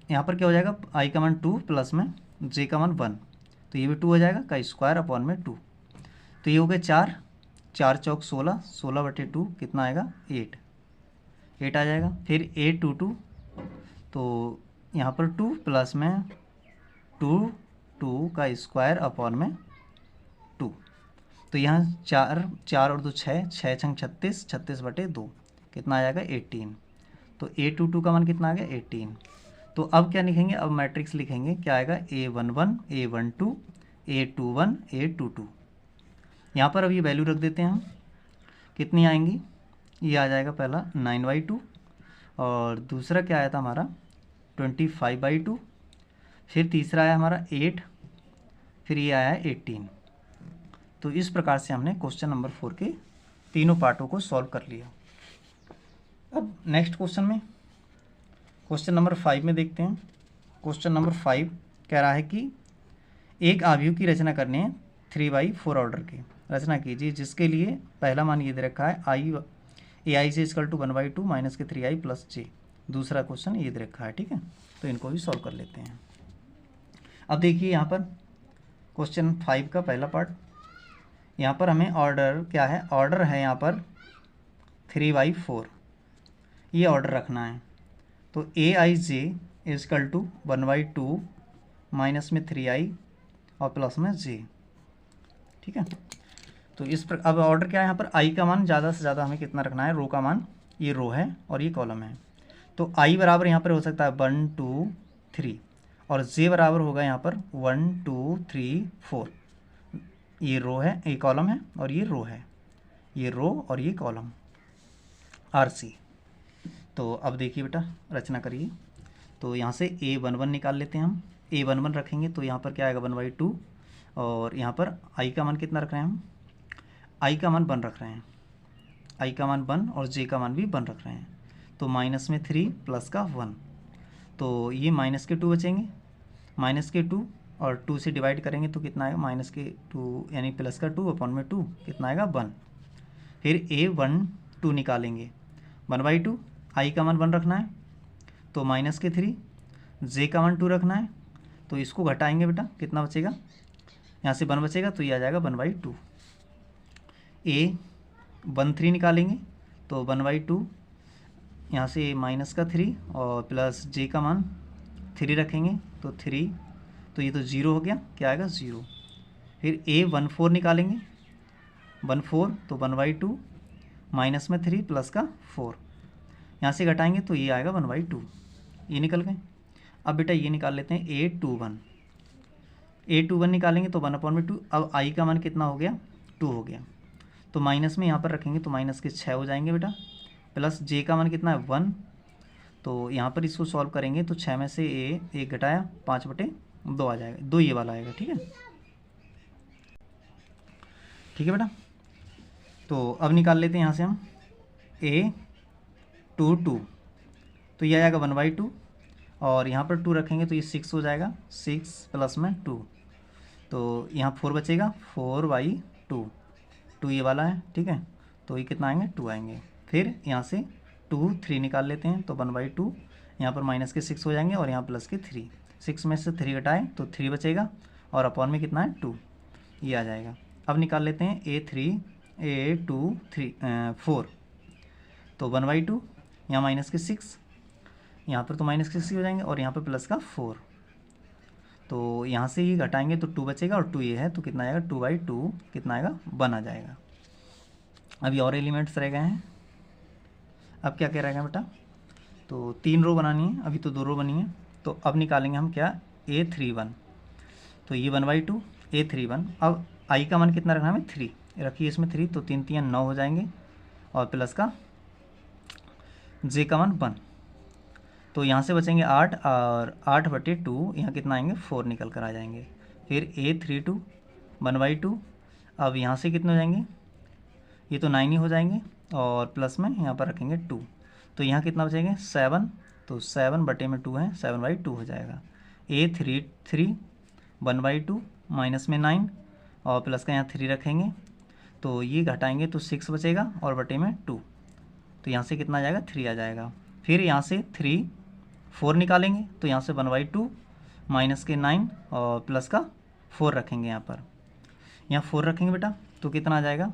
यहाँ पर क्या हो जाएगा, I का मान 2 प्लस में J का मान 1, तो ये भी 2 हो जाएगा का स्क्वायर अपॉन में 2, तो ये हो गया 4 4 चौक 16, 16/2 कितना आएगा 8 आ जाएगा। फिर A22, तो यहाँ पर 2 प्लस में 2 2 का स्क्वायर अपॉन में 2, तो यहाँ 4 4 और 2 6, 6 छंग 36, 36/2 कितना आ जाएगा 18, तो A22 का मान कितना आ गया 18। तो अब क्या लिखेंगे, अब मैट्रिक्स लिखेंगे, क्या आएगा A11 A12 A21 A22। यहाँ पर अब ये वैल्यू रख देते हैं हम, कितनी आएंगी, ये आ जाएगा पहला 9/2 और दूसरा क्या आया था हमारा 25/2, फिर तीसरा आया हमारा 8, फिर ये आया 18। तो इस प्रकार से हमने क्वेश्चन नंबर 4 के तीनों पार्टों को सॉल्व कर लिया। अब नेक्स्ट क्वेश्चन में, क्वेश्चन नंबर 5 में देखते हैं। क्वेश्चन नंबर 5 कह रहा है कि एक आव्यूह की रचना करने 3/4 ऑर्डर की रचना कीजिए, जिसके लिए पहला मान ये दे रखा है ai j equal to 1/2 minus के 3i प्लस j। दूसरा क्वेश्चन ये दे रखा है, ठीक है। तो इनको भी सॉल्व कर लेते हैं। अब देखिए यहाँ पर क्वेश्चन 5 का पहला पार्ट, यहाँ पर हमें ऑर्डर क्या है, ऑर्डर है यहाँ पर 3/4, ये ऑर्डर रखना है। तो aij इक्वल टू 1/2 माइनस में 3i और प्लस में j, ठीक है। तो इस पर अब ऑर्डर क्या है, यहाँ पर i का मान ज़्यादा से ज़्यादा हमें कितना रखना है, रो का मान, ये रो है और ये कॉलम है। तो i बराबर यहाँ पर हो सकता है 1 2 3 और j बराबर होगा यहाँ पर 1 2 3 4। ये रो है, ये कॉलम है और ये रो है, ये रो और ये कॉलम RC। तो अब देखिए बेटा रचना करिए। तो यहाँ से a11 निकाल लेते हैं हम। a11 रखेंगे तो यहाँ पर क्या आएगा 1/2 और यहाँ पर i का मान कितना रख रहे हैं हम, i का मान 1 रख रहे हैं, i का मान 1 और j का मान भी 1 रख रहे हैं। तो माइनस में 3 प्लस का 1, तो ये माइनस के 2 बचेंगे, माइनस के 2 और 2 से डिवाइड करेंगे तो कितना आएगा, माइनस के 2 यानी प्लस का 2 अपॉन में 2 कितना आएगा 1। फिर a12 निकालेंगे 1/2, i का मान 1 रखना है तो माइनस के 3, j का मान 2 रखना है तो इसको घटाएंगे बेटा, कितना बचेगा, यहाँ से 1 बचेगा तो ये आ जाएगा 1/2। a13 निकालेंगे तो 1/2, यहाँ से माइनस का 3 और प्लस j का मान 3 रखेंगे तो 3, तो ये तो 0 हो गया, क्या आएगा 0। फिर a14 निकालेंगे 14 तो 1/2 माइनस में 3 प्लस का 4, यहाँ से घटाएंगे तो ये आएगा 1/2, ये निकल गए। अब बेटा ये निकाल लेते हैं a21 निकालेंगे तो 1/2। अब i का मान कितना हो गया, 2 हो गया, तो माइनस में यहाँ पर रखेंगे तो माइनस के 6 हो जाएंगे बेटा, प्लस j का मान कितना है 1, तो यहाँ पर इसको सॉल्व करेंगे तो 6 में से एक घटाया 5/2 आ जाएगा, 2 ये वाला आएगा, ठीक है, ठीक है बेटा। तो अब निकाल लेते हैं यहाँ से हम a22, तो ये आएगा 1/2 और यहाँ पर 2 रखेंगे तो ये 6 हो जाएगा, 6 प्लस में 2, तो यहाँ 4 बचेगा, 4/2, 2 ये वाला है, ठीक है, तो ये कितना आएंगे 2 आएंगे। फिर यहाँ से 2 3 निकाल लेते हैं तो 1/2, यहाँ पर माइनस के 6 हो जाएंगे और यहाँ प्लस के 3, 6 में से 3 घटाएं तो 3 बचेगा और अपॉन में कितना है 2, ये आ जाएगा। अब निकाल लेते हैं a4, तो 1/2, यहाँ माइनस के 6, यहाँ पर तो माइनस के 6 हो जाएंगे और यहाँ पर प्लस का 4, तो यहाँ से ये घटाएंगे तो 2 बचेगा और 2 ये है तो कितना आएगा 2/2 कितना आएगा 1 आ जाएगा। अभी और एलिमेंट्स रह गए हैं। अब क्या क्या रहेगा बेटा, तो 3 रो बनानी है, अभी तो 2 रो बनी है। तो अब निकालेंगे हम क्या, a31, तो ये 1/2 a31। अब i का मान कितना रखना है हमें 3, रखिए इसमें 3, तो 3 3 9 हो जाएंगे और प्लस का j का मान 1, तो यहाँ से बचेंगे 8 और 8/2 यहाँ कितना आएंगे 4 निकल कर आ जाएंगे। फिर a32 1/2, अब यहाँ से कितने हो जाएंगे, ये तो 9 ही हो जाएंगे और प्लस में यहाँ पर रखेंगे 2, तो यहाँ कितना बचेंगे 7, तो 7/2 है, 7/2 हो जाएगा। a33 1/2 माइनस में 9 और प्लस का यहाँ 3 रखेंगे तो ये घटाएंगे तो 6 बचेगा और बटे में 2, तो यहाँ से कितना आ जाएगा 3 आ जाएगा। फिर यहाँ से 4 निकालेंगे तो यहाँ से 1/2 माइनस के 9 और प्लस का 4 रखेंगे, यहाँ 4 रखेंगे बेटा तो कितना आ जाएगा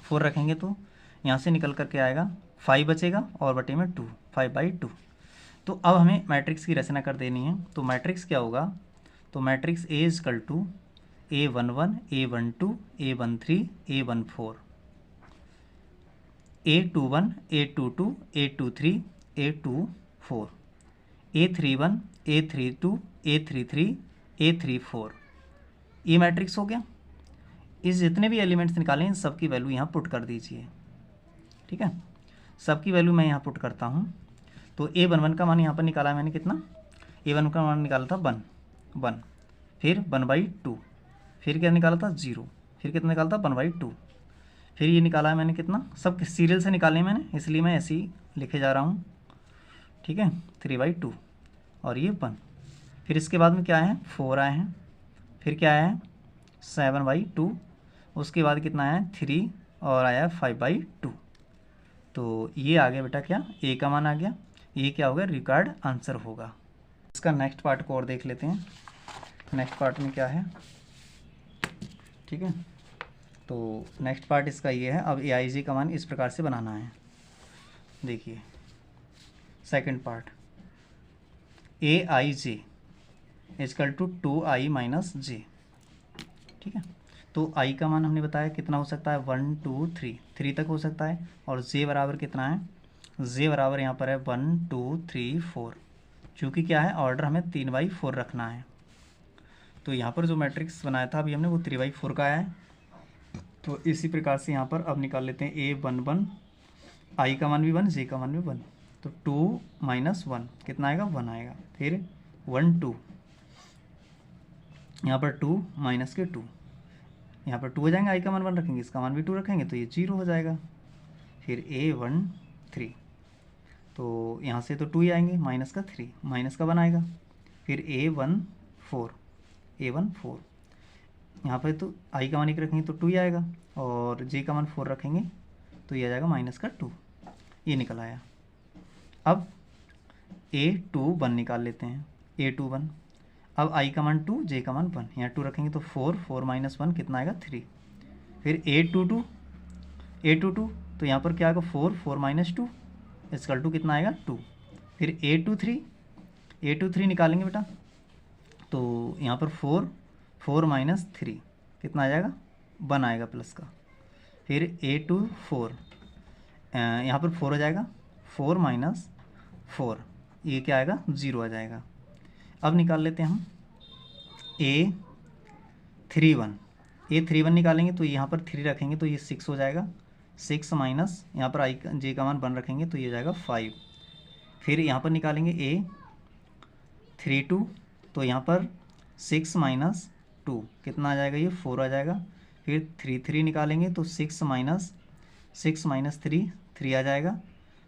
4 रखेंगे तो यहाँ से निकल कर के आएगा 5 बचेगा और बटे में 2, 5/2। तो अब हमें मैट्रिक्स की रचना कर देनी है। तो मैट्रिक्स क्या होगा, तो matrix A equal to A11 A12 A13 A14, A21 A22 A23 A24, A31 A32 A33 A34, ये मैट्रिक्स हो गया। इस जितने भी एलिमेंट्स निकालें इन सब की वैल्यू यहाँ पुट कर दीजिए, ठीक है, सब की वैल्यू मैं यहाँ पुट करता हूँ। तो A11 का मान यहाँ पर निकाला मैंने कितना, A1 का मान निकाला था 1, फिर 1/2, फिर क्या निकाला था 0, फिर कितना निकाला था 1/2, फिर ये निकाला है मैंने कितना, सब सीरियल से निकाले मैंने, इसलिए मैं ऐसे ही लिखे जा रहा हूँ, ठीक है, 3/2 और ये 1। फिर इसके बाद में क्या है 4 आए हैं, फिर क्या आया है 7/2, उसके बाद कितना आया है 3 और आया है 5/2। तो ये आ गया बेटा क्या, ए का मान आ गया, ये क्या होगा रिक्वायर्ड आंसर होगा। इसका नेक्स्ट पार्ट को और देख लेते हैं, नेक्स्ट पार्ट में क्या है, ठीक है। तो नेक्स्ट पार्ट इसका ये है, अब AIJ का मान इस प्रकार से बनाना है। देखिए second part, AIJ equal to 2i minus J, ठीक है। तो i का मान हमने बताया कितना हो सकता है 1 2 3 तक हो सकता है, और j बराबर कितना है, j बराबर यहाँ पर है 1 2 3 4, चूँकि क्या है ऑर्डर हमें 3/4 रखना है। तो यहाँ पर जो मैट्रिक्स बनाया था अभी हमने वो 3/4 का आया है। तो इसी प्रकार से यहाँ पर अब निकाल लेते हैं A11, i का मान भी 1, j का मान भी 1, तो 2 - 1 कितना आएगा 1 आएगा, फिर 1 2, यहाँ पर 2 माइनस के 2, यहाँ पर 2 हो जाएंगे, i का मान 1 रखेंगे, इसका मान भी 2 रखेंगे तो ये 0 हो जाएगा। फिर A13, तो यहाँ से तो 2 ही आएंगे, माइनस का 3, माइनस का 1 आएगा। फिर A14, यहाँ पर तो i का मान 1 रखेंगे तो 2 ही आएगा, और j का मान 4 रखेंगे तो ये आ जाएगा माइनस का 2, ये निकल आया। अब A21 निकाल लेते हैं, A21, अब i का मान 2, j का मान 1, यहाँ 2 रखेंगे तो 4 - 1 कितना आएगा 3। फिर A22, तो यहाँ पर क्या आएगा 4 - 2 इसकल टू कितना आएगा 2। फिर A23 निकालेंगे बेटा, तो यहाँ पर 4 - 3 कितना आ जाएगा 1 आएगा प्लस का। फिर A24, यहाँ पर 4 हो जाएगा, 4 - 4 ये क्या आएगा 0 आ जाएगा। अब निकाल लेते हैं हम A31 निकालेंगे तो यहाँ पर 3 रखेंगे तो ये 6 हो जाएगा, 6 माइनस यहाँ पर j का मान 1 रखेंगे तो ये हो जाएगा 5। फिर यहाँ पर निकालेंगे A32, तो यहाँ पर 6 - 2 कितना आ जाएगा, ये 4 आ जाएगा। फिर 3 निकालेंगे तो 6 - 3 आ जाएगा।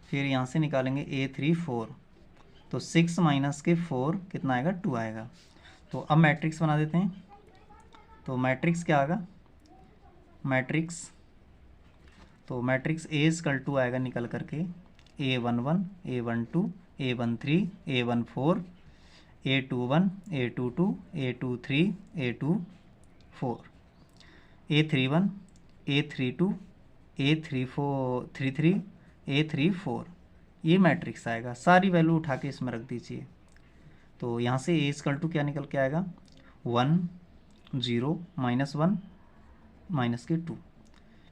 फिर यहाँ से निकालेंगे A34, तो 6 माइनस के 4 कितना आएगा 2 आएगा। तो अब मैट्रिक्स बना देते हैं, तो मैट्रिक्स क्या आएगा, मैट्रिक्स A इक्वल टू आएगा निकल करके A11, A12, A13, A14, A21, A22, A23, A24, A31, A32, A33, A34, ये मैट्रिक्स आएगा। सारी वैल्यू उठा के इसमें रख दीजिए। तो यहाँ से A इक्वल टू क्या निकल के आएगा 1 0 -1 माइनस के 2।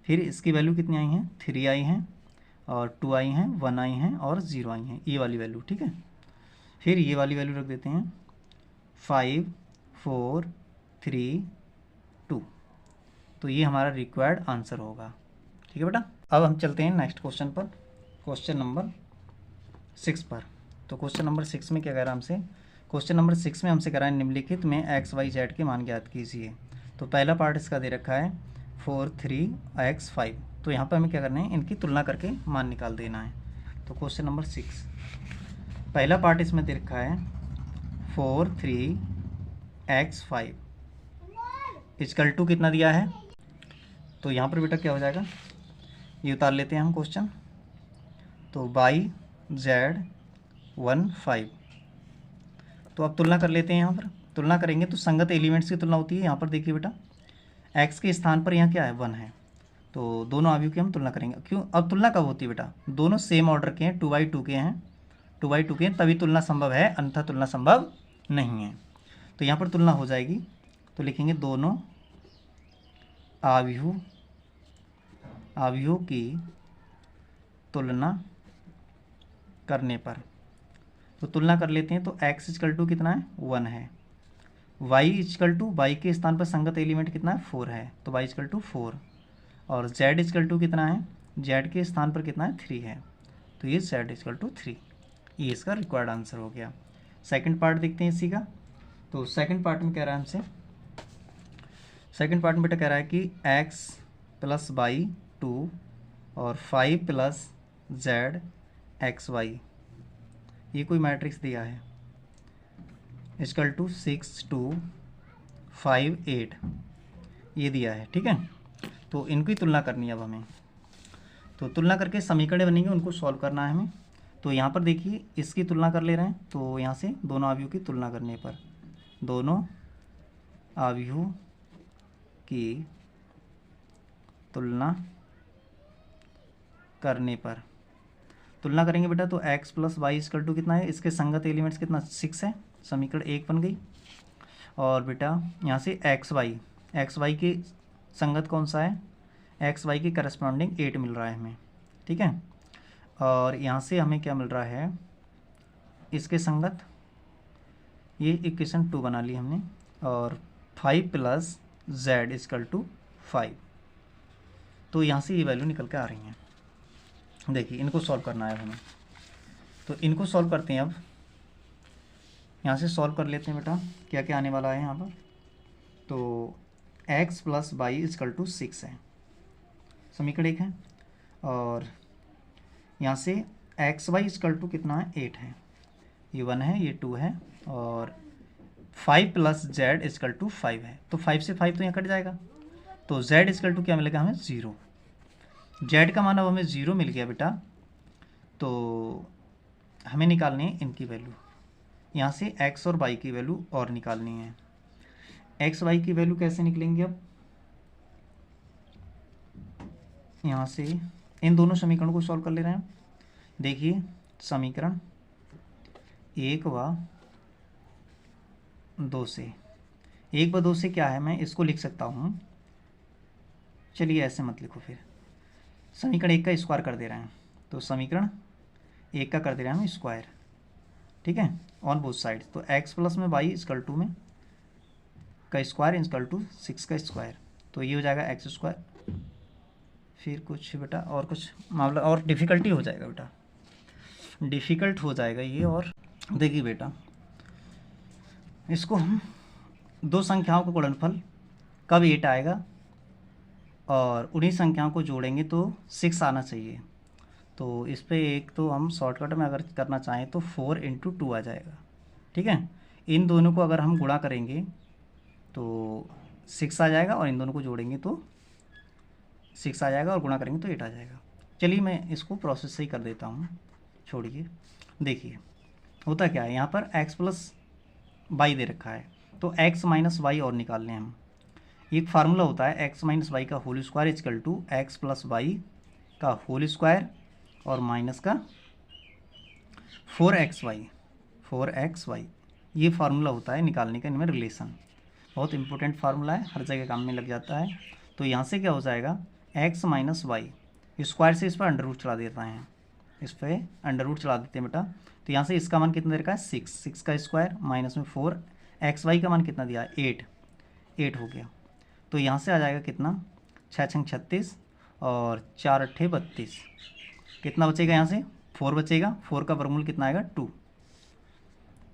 फिर इसकी वैल्यू कितनी आई हैं 3 आई हैं, और 2 आई हैं, 1 आई हैं और 0 आई हैं, ये वाली वैल्यू, ठीक है। फिर ये वाली वैल्यू रख देते हैं 5 4 3 2, तो ये हमारा रिक्वायर्ड आंसर होगा, ठीक है बेटा। अब हम चलते हैं नेक्स्ट क्वेश्चन पर, क्वेश्चन नंबर 6 पर। तो क्वेश्चन नंबर 6 में क्या कह रहा है हमसे, क्वेश्चन नंबर 6 में हमसे कह रहा है निम्नलिखित में x y z के मान ज्ञात कीजिए। तो पहला पार्ट इसका दे रखा है 4 3 x 5, तो यहाँ पर हमें क्या करना है इनकी तुलना करके मान निकाल देना है। तो क्वेश्चन नंबर 6 पहला पार्ट इसमें दे रखा है 4 3 x 5 इक्वल टू कितना दिया है, तो यहाँ पर बेटा क्या हो जाएगा, ये उतार लेते हैं हम क्वेश्चन। तो y z 1 5, तो अब तुलना कर लेते हैं। यहाँ पर तुलना करेंगे तो संगत एलिमेंट्स की तुलना होती है। यहाँ पर देखिए बेटा x के स्थान पर यहाँ क्या है 1 है, तो दोनों अवयव की हम तुलना करेंगे। क्यों, अब तुलना कब होती है बेटा, दोनों सेम ऑर्डर के हैं, 2/2 के हैं, 2/2 के हैं, तभी तुलना संभव है, अन्यथा तुलना संभव नहीं है। तो यहाँ पर तुलना हो जाएगी, तो लिखेंगे दोनों अवयवों की तुलना करने पर, तो तुलना कर लेते हैं। तो x इक्वल टू कितना है 1 है, y इक्वल टू y के स्थान पर संगत एलिमेंट कितना है 4 है, तो y इक्वल टू 4, और z इक्वल टू कितना है, z के स्थान पर कितना है 3 है, तो ये z इक्वल टू 3, ये इसका रिक्वायर्ड आंसर हो गया। सेकंड पार्ट देखते हैं इसी का। तो सेकंड पार्ट में कह रहा है हमसे, सेकंड पार्ट में बेटा कह रहा है कि x प्लस वाई 2 और 5 प्लस जेड एक्स वाई, ये कोई मैट्रिक्स दिया है, इक्वल टू 6 2 5 8, ये दिया है। ठीक है, तो इनकी तुलना करनी है अब हमें। तो तुलना करके समीकरण बनेंगे, उनको सॉल्व करना है हमें। तो यहाँ पर देखिए इसकी तुलना कर ले रहे हैं, तो यहाँ से दोनों अवयवों की तुलना करने पर, दोनों अवयवों की तुलना करने पर, तुलना करेंगे बेटा तो x plus y equal to कितना है, इसके संगत एलिमेंट्स कितना 6 है, समीकरण 1 बन गई। और बेटा यहाँ से एक्स वाई की संगत कौन सा है, एक्स वाई की करस्पॉन्डिंग 8 मिल रहा है हमें। ठीक है, और यहाँ से हमें क्या मिल रहा है, इसके संगत, ये इक्वेशन 2 बना ली हमने। और 5 प्लस जेड इक्वल टू 5, तो यहाँ से ये वैल्यू निकल के आ रही हैं। देखिए इनको सॉल्व करना है हमें, तो इनको सॉल्व करते हैं। अब यहाँ से सॉल्व कर लेते हैं बेटा, क्या क्या आने वाला है यहाँ पर। तो x plus y equal to 6 है, समीकरण 1 है। और यहाँ से एक्स वाई इक्वल टू कितना है 8 है, ये 1 है, ये 2 है। और 5 प्लस जेड इक्वल टू 5 है, तो 5 से 5 तो यहाँ कट जाएगा, तो z इक्वल टू क्या मिलेगा हमें 0। z का मान अब हमें 0 मिल गया बेटा, तो हमें निकालनी है इनकी वैल्यू। यहाँ से x और y की वैल्यू और निकालनी है। x y की वैल्यू कैसे निकलेंगे, अब यहाँ से इन दोनों समीकरणों को सॉल्व कर ले रहे हैं। देखिए समीकरण 1 व 2 से, 1 व 2 से क्या है, मैं इसको लिख सकता हूँ, चलिए ऐसे मत लिखो, फिर समीकरण 1 का स्क्वायर कर दे रहे हैं, तो समीकरण 1 का कर दे रहे हैं हम स्क्वायर। ठीक है, ऑन बोथ साइड, तो x प्लस में वाई इक्वल टू में का स्क्वायर इक्वल टू 6 का स्क्वायर, तो ये हो जाएगा एक्स स्क्वायर। फिर कुछ बेटा और कुछ मामला और डिफ़िकल्टी हो जाएगा बेटा, डिफ़िकल्ट हो जाएगा ये। और देखिए बेटा इसको हम दो संख्याओं का गुणनफल कब 8 आएगा, और उन्हीं संख्याओं को जोड़ेंगे तो 6 आना चाहिए। तो इस पर एक तो हम शॉर्टकट में अगर करना चाहें तो 4 इंटू 2 आ जाएगा। ठीक है, इन दोनों को अगर हम गुणा करेंगे तो 6 आ जाएगा, और इन दोनों को जोड़ेंगे तो 6 आ जाएगा, और गुणा करेंगे तो 8 आ जाएगा। चलिए मैं इसको प्रोसेस से ही कर देता हूँ, छोड़िए। देखिए होता क्या है, यहाँ पर x प्लस वाई दे रखा है, तो x माइनस वाई और निकालने हम, एक फार्मूला होता है x माइनस वाई का whole square equal to x plus y का होल स्क्वायर और माइनस का 4xy, ये फार्मूला होता है निकालने का इनमें रिलेशन। बहुत इंपॉर्टेंट फार्मूला है, हर जगह काम में लग जाता है। तो यहाँ से क्या हो जाएगा, x माइनस वाई, स्क्वायर से इस पर अंडर रूट चला देता है, इस पर अंडर रूट चला देते हैं बेटा। तो यहाँ से इसका मान कितना दे रखा है 6 का स्क्वायर माइनस में 4, xy का मान कितना दिया 8 हो गया। तो यहाँ से आ जाएगा कितना 6 छंग 36 और 4 अट्ठे 32, कितना बचेगा, यहाँ से 4 बचेगा, 4 का वर्गमूल कितना आएगा 2।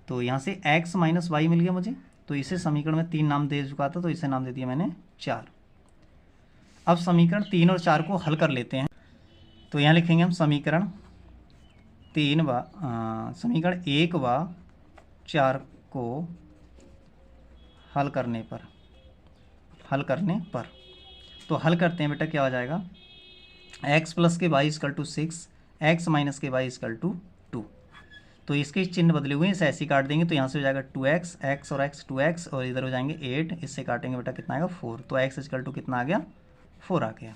तो यहाँ से x माइनस वाई मिल गया मुझे, तो इसे समीकरण में 3 नाम दे चुका था, तो इसे नाम दे दिया मैंने 4। अब समीकरण 3 और 4 को हल कर लेते हैं। तो यहाँ लिखेंगे हम समीकरण 1 व 4 को हल करने पर, तो हल करते हैं बेटा, क्या हो जाएगा, x प्लस के y equal to 6, x minus के वाई इक्वल टू 2। तो इसके चिन्ह बदले हुए हैं, इसे ऐसे ही काट देंगे, तो यहाँ से हो जाएगा 2x, x और x 2x, और इधर हो जाएंगे 8, इससे काटेंगे बेटा कितना आएगा 4। तो x इक्वल टू कितना आ गया 4 आ गया।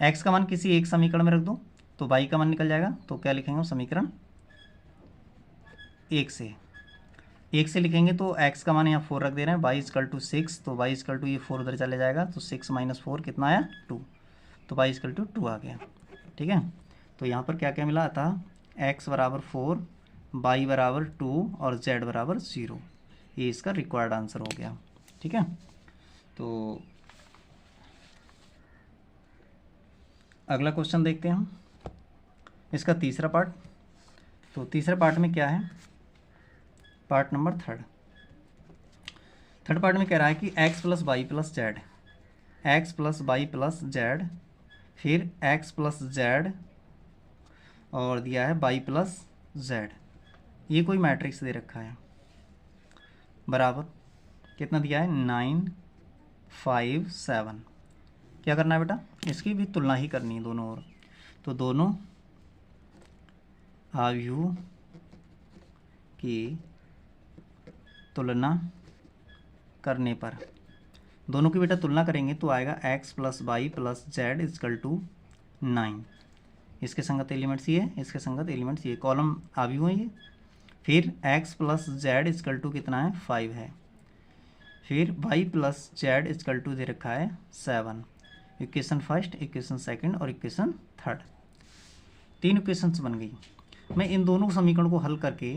x का मान किसी एक समीकरण में रख दो तो y का मान निकल जाएगा। तो क्या लिखेंगे हम, समीकरण 1 से लिखेंगे, तो x का मान यहाँ 4 रख दे रहे हैं, y इक्वल टू 6, तो y इक्वल टू ये 4 उधर चले जाएगा, तो 6 माइनस 4 कितना आया 2, तो y इक्वल टू 2 आ गया। ठीक है, तो यहाँ पर क्या क्या मिला था, x बराबर 4, y बराबर 2 और z बराबर 0, ये इसका रिक्वायर्ड आंसर हो गया। ठीक है, तो अगला क्वेश्चन देखते हैं हम, इसका तीसरा पार्ट। तो तीसरे पार्ट में क्या है, पार्ट नंबर थर्ड पार्ट में कह रहा है कि x plus y plus z, x plus y plus z, फिर x प्लस जेड और दिया है y प्लस जेड। ये कोई मैट्रिक्स दे रखा है, बराबर कितना दिया है 9 5 7। क्या करना है बेटा, इसकी भी तुलना ही करनी है दोनों ओर। तो दोनों आयु की तुलना करने पर, दोनों की बेटा तुलना करेंगे तो आएगा x plus y plus Z equal to 9। इसके संगत एलिमेंट्स ये, इसके संगत एलिमेंट्स ये, कॉलम आयु है ये। फिर x plus Z equal to कितना है 5 है। फिर y plus Z equal to दे रखा है 7। इक्वेशन फर्स्ट, इक्वेशन सेकंड और इक्वेशन थर्ड, 3 इक्वेशंस बन गई। मैं इन दोनों समीकरण को हल करके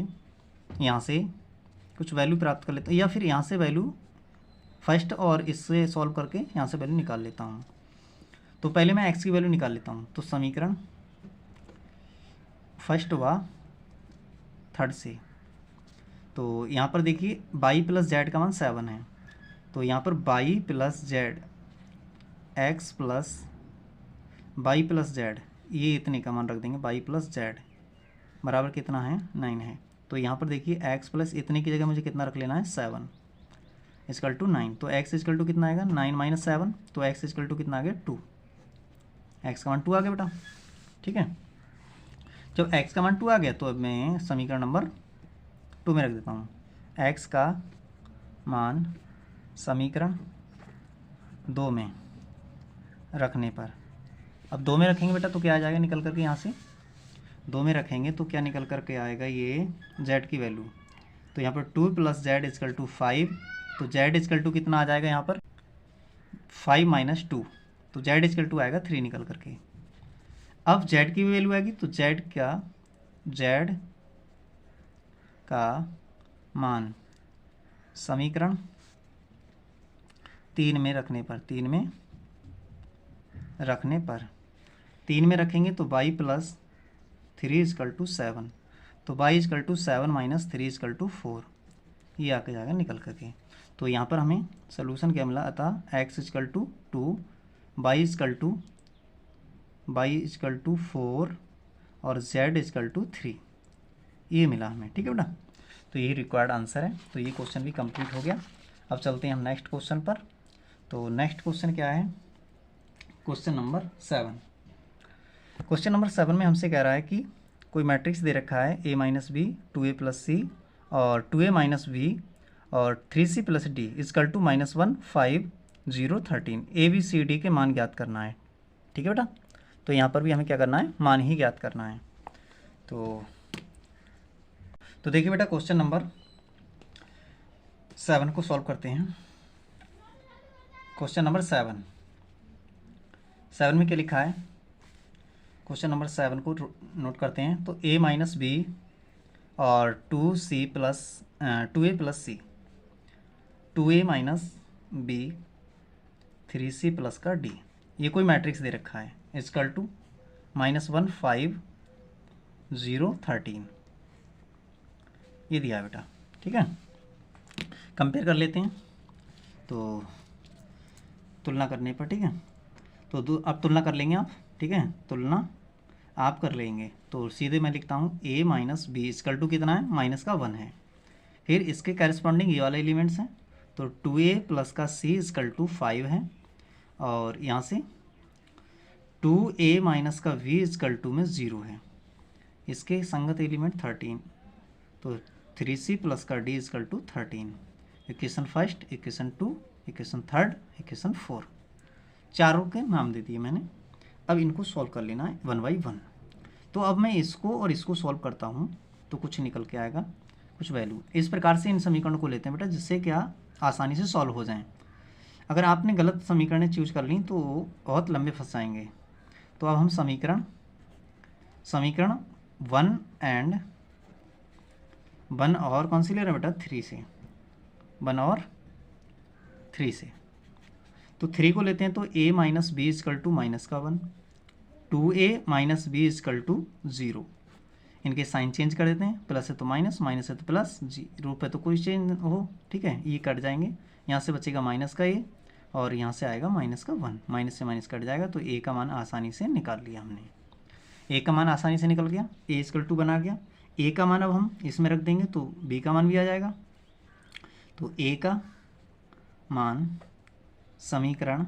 यहाँ से कुछ वैल्यू प्राप्त कर लेता हूँ, या फिर यहाँ से वैल्यू फर्स्ट और इससे सॉल्व करके यहाँ से वैल्यू निकाल लेता हूँ। तो पहले मैं x की वैल्यू निकाल लेता हूँ। तो समीकरण फर्स्ट व थर्ड से, तो यहाँ पर देखिए y प्लस जेड का मान 7 है, तो यहाँ पर y plus Z x plus y plus Z, ये इतने का मान रख देंगे, y प्लस जेड बराबर कितना है 9 है। तो यहाँ पर देखिए x प्लस इतने की जगह मुझे कितना रख लेना है 7 इजकल टू 9। तो x इजकल टू कितना आएगा 9 माइनस 7, तो x इजकल टू कितना आ गया 2। x का मान 2 आ गया बेटा, ठीक है। जब x का मान 2 आ गया तो अब मैं समीकरण नंबर 2 में रख देता हूँ। x का मान समीकरण 2 में रखने पर, अब 2 में रखेंगे बेटा तो क्या आ जाएगा निकल करके, यहाँ से 2 में रखेंगे तो क्या निकल करके आएगा, ये z की वैल्यू। तो यहाँ पर 2 प्लस जेड इजकल टू 5, तो z इजकल टू कितना आ जाएगा यहाँ पर 5 माइनस 2, तो z इजकल टू आएगा 3 निकल करके। अब z की वैल्यू आएगी तो z का मान समीकरण 3 में रखने पर, 3 में रखेंगे तो y प्लस 3 इजकल टू 7, तो y इजकल टू 7 माइनस 3 इजकल टू 4, ये आके जाएगा निकल करके। तो यहाँ पर हमें सोल्यूशन क्या मिला, अतः x is equal to 2, y is equal to 4 और z इजकल टू 3, ये मिला हमें, ठीक है बेटा। तो ये रिक्वायर्ड आंसर है। तो ये क्वेश्चन भी कंप्लीट हो गया। अब चलते हैं हम नेक्स्ट क्वेश्चन पर। तो नेक्स्ट क्वेश्चन क्या है, क्वेश्चन नंबर 7। क्वेश्चन नंबर 7 में हमसे कह रहा है कि कोई मैट्रिक्स दे रखा है a minus B 2a plus C और 2a माइनस बी और 3c plus D equal to -1 5 0 13, A B C D के मान ज्ञात करना है, ठीक है बेटा। तो यहाँ पर भी हमें क्या करना है, मान ही ज्ञात करना है। तो देखिए बेटा क्वेश्चन नंबर 7 को सॉल्व करते हैं। क्वेश्चन नंबर 7 में क्या लिखा है, क्वेश्चन नंबर 7 को नोट करते हैं। तो a माइनस बी और 2a plus C, 2a minus B 3c plus का d, ये कोई मैट्रिक्स दे रखा है इजकल टू -1 5 0 13, ये दिया है बेटा, ठीक है। कंपेयर कर लेते हैं तो तुलना करने पर, ठीक है। तो अब तुलना कर लेंगे आप, ठीक है, तुलना आप कर लेंगे। तो सीधे मैं लिखता हूँ a minus B is equal to कितना है, माइनस का 1 है। फिर इसके कैरेस्पॉन्डिंग ये वाले एलिमेंट्स हैं, तो 2a प्लस का c इजकल टू 5 है, और यहाँ से 2a माइनस का v इजकल टू में 0 है। इसके संगत एलिमेंट 13, तो 3c प्लस का d is equal to 13। Equation first, equation 2, equation third, equation 4, चारों के नाम दे दिए मैंने। अब इनको सॉल्व कर लेना है 1 बाई 1। तो अब मैं इसको और इसको सॉल्व करता हूँ तो कुछ निकल के आएगा, कुछ वैल्यू। इस प्रकार से इन समीकरण को लेते हैं बेटा, जिससे क्या आसानी से सॉल्व हो जाएं। अगर आपने गलत समीकरण चूज कर ली तो बहुत लंबे फंस जाएंगे। तो अब हम समीकरण 1 और कौन सी ले रहे हैं बेटा, 3 से, 1 और 3 से। तो 3 को लेते हैं तो a minus B is equal to minus का 1, 2a minus B is equal to 0। इनके साइन चेंज कर देते हैं, प्लस है तो माइनस, माइनस है तो प्लस, जी रूप है तो कोई चेंज हो, ठीक है। ये कट जाएंगे, यहाँ से बचेगा माइनस का ए और यहाँ से आएगा माइनस का 1, माइनस से माइनस कट जाएगा, तो ए का मान आसानी से निकाल लिया हमने। ए का मान आसानी से निकल गया, ए इक्वल टू बना गया। ए का मान अब हम इसमें रख देंगे तो बी का मान भी आ जाएगा। तो ए का मान समीकरण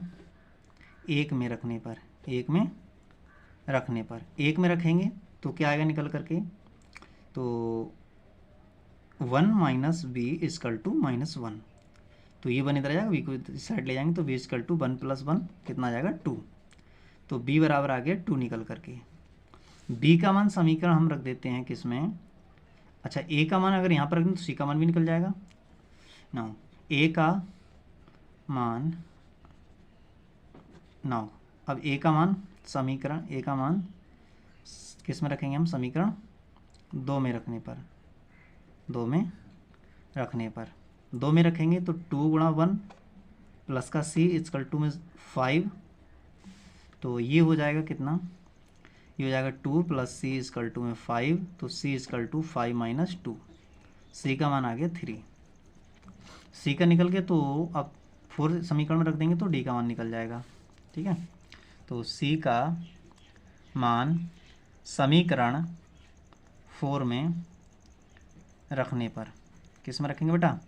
एक में रखने पर, एक में रखेंगे तो क्या आएगा निकल करके, तो 1 माइनस बी इक्वल टू -1, तो ये बन इधर आ जाएगा, बी को इस साइड ले जाएंगे तो बी इक्वल टू 1 + 1 कितना आ जाएगा 2, तो बी बराबर आ गया 2 निकल करके। बी का मान समीकरण हम रख देते हैं किसमें, अच्छा ए का मान अगर यहाँ पर रख दें तो सी का मान भी निकल जाएगा ना। ए का मान नाउ, अब ए का मान समीकरण, ए का मान किस में रखेंगे हम, समीकरण 2 में रखने पर, 2 में रखेंगे तो 2 गुणा 1 प्लस का सी इक्वल टू में 5, तो ये हो जाएगा कितना, ये हो जाएगा 2 प्लस सी इक्वल टू में 5, तो सी इक्वल टू 5 - 2, सी का मान आ गया 3, सी का निकल गया, तो अब 4 समीकरण में रख देंगे तो डी का मान निकल जाएगा, ठीक है। तो सी का मान समीकरण 4 में रखने पर किस में रखेंगे बेटा,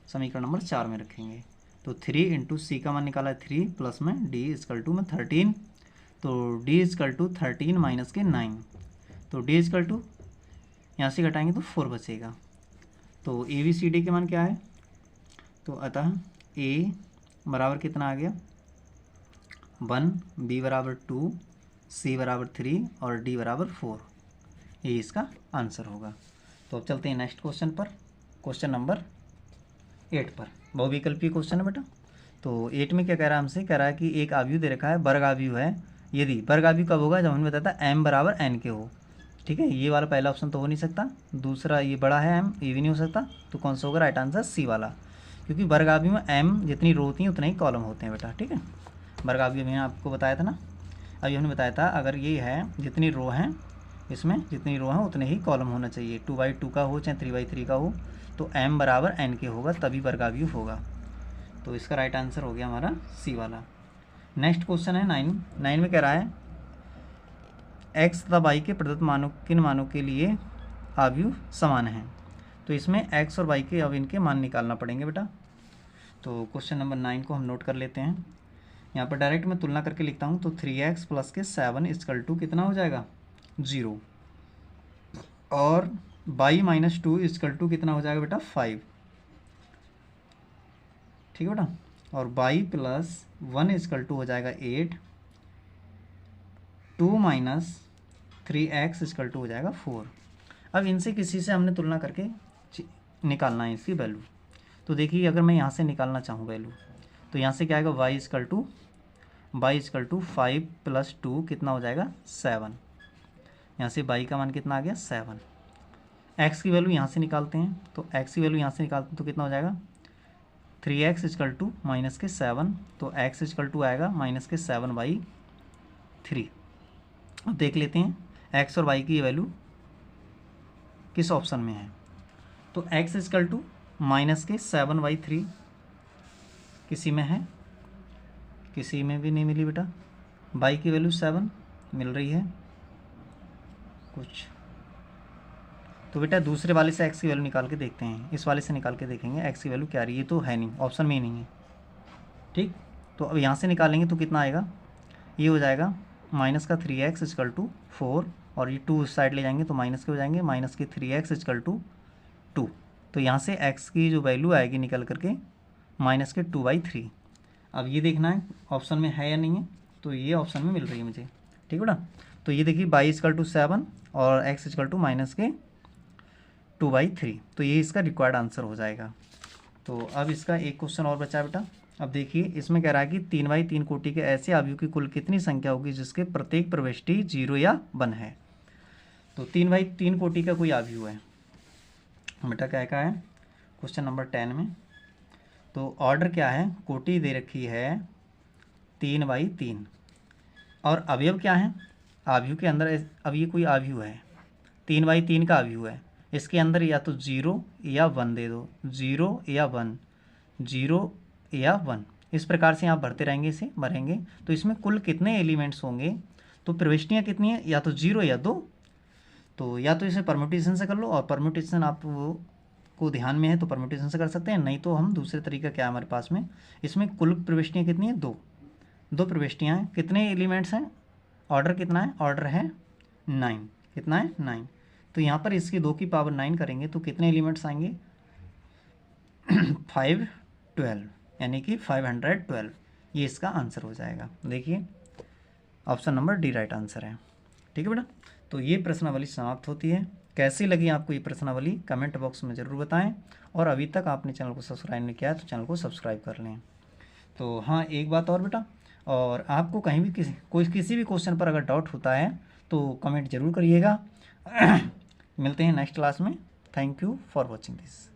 समीकरण नंबर 4 में रखेंगे, तो 3 इंटू सी का मान निकाला है 3 प्लस में डी इक्वल टू में 13, तो डी इक्वल टू 13 माइनस के 9, तो डी इक्वल टू यहाँ से घटाएंगे तो 4 बचेगा। तो ए बी सी डी के मान क्या है, तो अतः ए बराबर कितना आ गया 1, बी बराबर 2, सी बराबर 3 और डी बराबर 4, ये इसका आंसर होगा। तो अब चलते हैं नेक्स्ट क्वेश्चन पर, क्वेश्चन नंबर 8 पर, बहुविकल्पीय क्वेश्चन है बेटा। तो 8 में क्या कह रहा है हमसे, कह रहा है कि एक आव्यूह दे रखा है, वर्ग आव्यूह है, यदि वर्ग आव्यूह कब होगा, जब हमने बताया था m बराबर n के हो, ठीक है। ये वाला पहला ऑप्शन तो हो नहीं सकता, दूसरा ये बड़ा है m, ये भी नहीं हो सकता, तो कौन सा होगा राइट आंसर, सी वाला, क्योंकि वर्ग आव्यूह में m जितनी रो होती हैं उतने ही कॉलम होते हैं बेटा, ठीक है। वर्ग आव्यूह में आपको बताया था ना, अभी हमने बताया था अगर ये है जितनी रो हैं, इसमें जितनी रो हैं उतने ही कॉलम होना चाहिए, 2x2 का हो चाहे 3x3 का हो, तो m बराबर n के होगा तभी वर्ग आव्यूह होगा, तो इसका राइट आंसर हो गया हमारा सी वाला। नेक्स्ट क्वेश्चन है 9 में कह रहा है x तथा y के प्रदत्त मानों, किन मानों के लिए आव्यूह समान हैं, तो इसमें x और y के अब इनके मान निकालना पड़ेंगे बेटा। तो क्वेश्चन नंबर 9 को हम नोट कर लेते हैं, यहाँ पर डायरेक्ट मैं तुलना करके लिखता हूँ, तो 3x प्लस के 7 इक्वल टू कितना हो जाएगा 0, और y - 2 इक्वल टू कितना हो जाएगा बेटा 5, ठीक है बेटा, और y + 1 इक्वल टू हो जाएगा 8, 2 - 3x इक्वल टू हो जाएगा 4। अब इनसे किसी से हमने तुलना करके निकालना है इसकी वैल्यू, तो देखिए अगर मैं यहाँ से निकालना चाहूँ वैल्यू, तो यहाँ से क्या आएगा y इक्वल टू 5 + 2 कितना हो जाएगा 7, यहाँ से y का मान कितना आ गया 7, x की वैल्यू यहाँ से निकालते हैं, तो x की वैल्यू यहाँ से निकालते हैं तो कितना हो जाएगा 3x इक्वल टू -7, तो x इक्वल टू आएगा -7/3। अब देख लेते हैं x और y की वैल्यू किस ऑप्शन में है, तो x इक्वल टू -7/3 किसी में है, किसी में भी नहीं मिली बेटा, y की वैल्यू 7 मिल रही है कुछ, तो बेटा दूसरे वाले से x की वैल्यू निकाल के देखते हैं, इस वाले से निकाल के देखेंगे x की वैल्यू क्या आ रही है, ये तो है नहीं, ऑप्शन में ही नहीं है, ठीक। तो अब यहाँ से निकालेंगे तो कितना आएगा, ये हो जाएगा माइनस का 3x इक्वल टू 4, और ये 2 साइड ले जाएंगे तो माइनस के हो जाएंगे, माइनस के 3x इक्वल टू 2, तो यहाँ से x की जो वैल्यू आएगी निकल करके -2/3। अब ये देखना है ऑप्शन में है या नहीं है, तो ये ऑप्शन में मिल रही है मुझे, ठीक है बेटा। तो ये देखिए y इक्वल टू 7 और x इक्वल टू -2/3, तो ये इसका रिक्वायर्ड आंसर हो जाएगा। तो अब इसका एक क्वेश्चन और बचा बेटा। अब देखिए इसमें कह रहा है कि 3x3 कोटि के ऐसे आव्यूह की कुल कितनी संख्या होगी जिसके प्रत्येक प्रविष्टि 0 या 1 है। तो 3x3 कोटि का कोई आव्यूह है बेटा, क्या है क्वेश्चन नंबर 10 में, तो ऑर्डर क्या है, कोटि दे रखी है 3x3 और अवयव क्या है, आव्यूह के अंदर, अब ये कोई आव्यूह है 3/3 का अव्यूह है, इसके अंदर या तो 0 या 1 दे दो, 0 या 1, 0 या 1, इस प्रकार से आप भरते रहेंगे, इसे भरेंगे तो इसमें कुल कितने एलिमेंट्स होंगे, तो प्रविष्टियाँ कितनी हैं, या तो 0 या 2, तो या तो इसे परम्यूटेशन से कर लो, और परम्यूटेशन आप वो को ध्यान में है तो परम्यूटेशन से कर सकते हैं, नहीं तो हम दूसरे तरीका क्या है हमारे पास में, इसमें कुल प्रविष्टियाँ कितनी है, 2 प्रविष्टियाँ हैं, कितने एलिमेंट्स हैं, ऑर्डर कितना है, ऑर्डर है 9, कितना है 9, तो यहाँ पर इसकी 2 की पावर 9 करेंगे तो कितने एलिमेंट्स आएंगे 512, यानी कि 512, ये इसका आंसर हो जाएगा। देखिए option number D right answer है। ठीक है बेटा, तो ये प्रश्नावली समाप्त होती है। कैसी लगी आपको ये प्रश्नावली कमेंट बॉक्स में ज़रूर बताएं, और अभी तक आपने चैनल को सब्सक्राइब नहीं किया है तो चैनल को सब्सक्राइब कर लें। तो हाँ, एक बात और बेटा, और आपको कहीं भी किसी भी क्वेश्चन पर अगर डाउट होता है तो कमेंट ज़रूर करिएगा। मिलते हैं नेक्स्ट क्लास में। Thank you for watching this.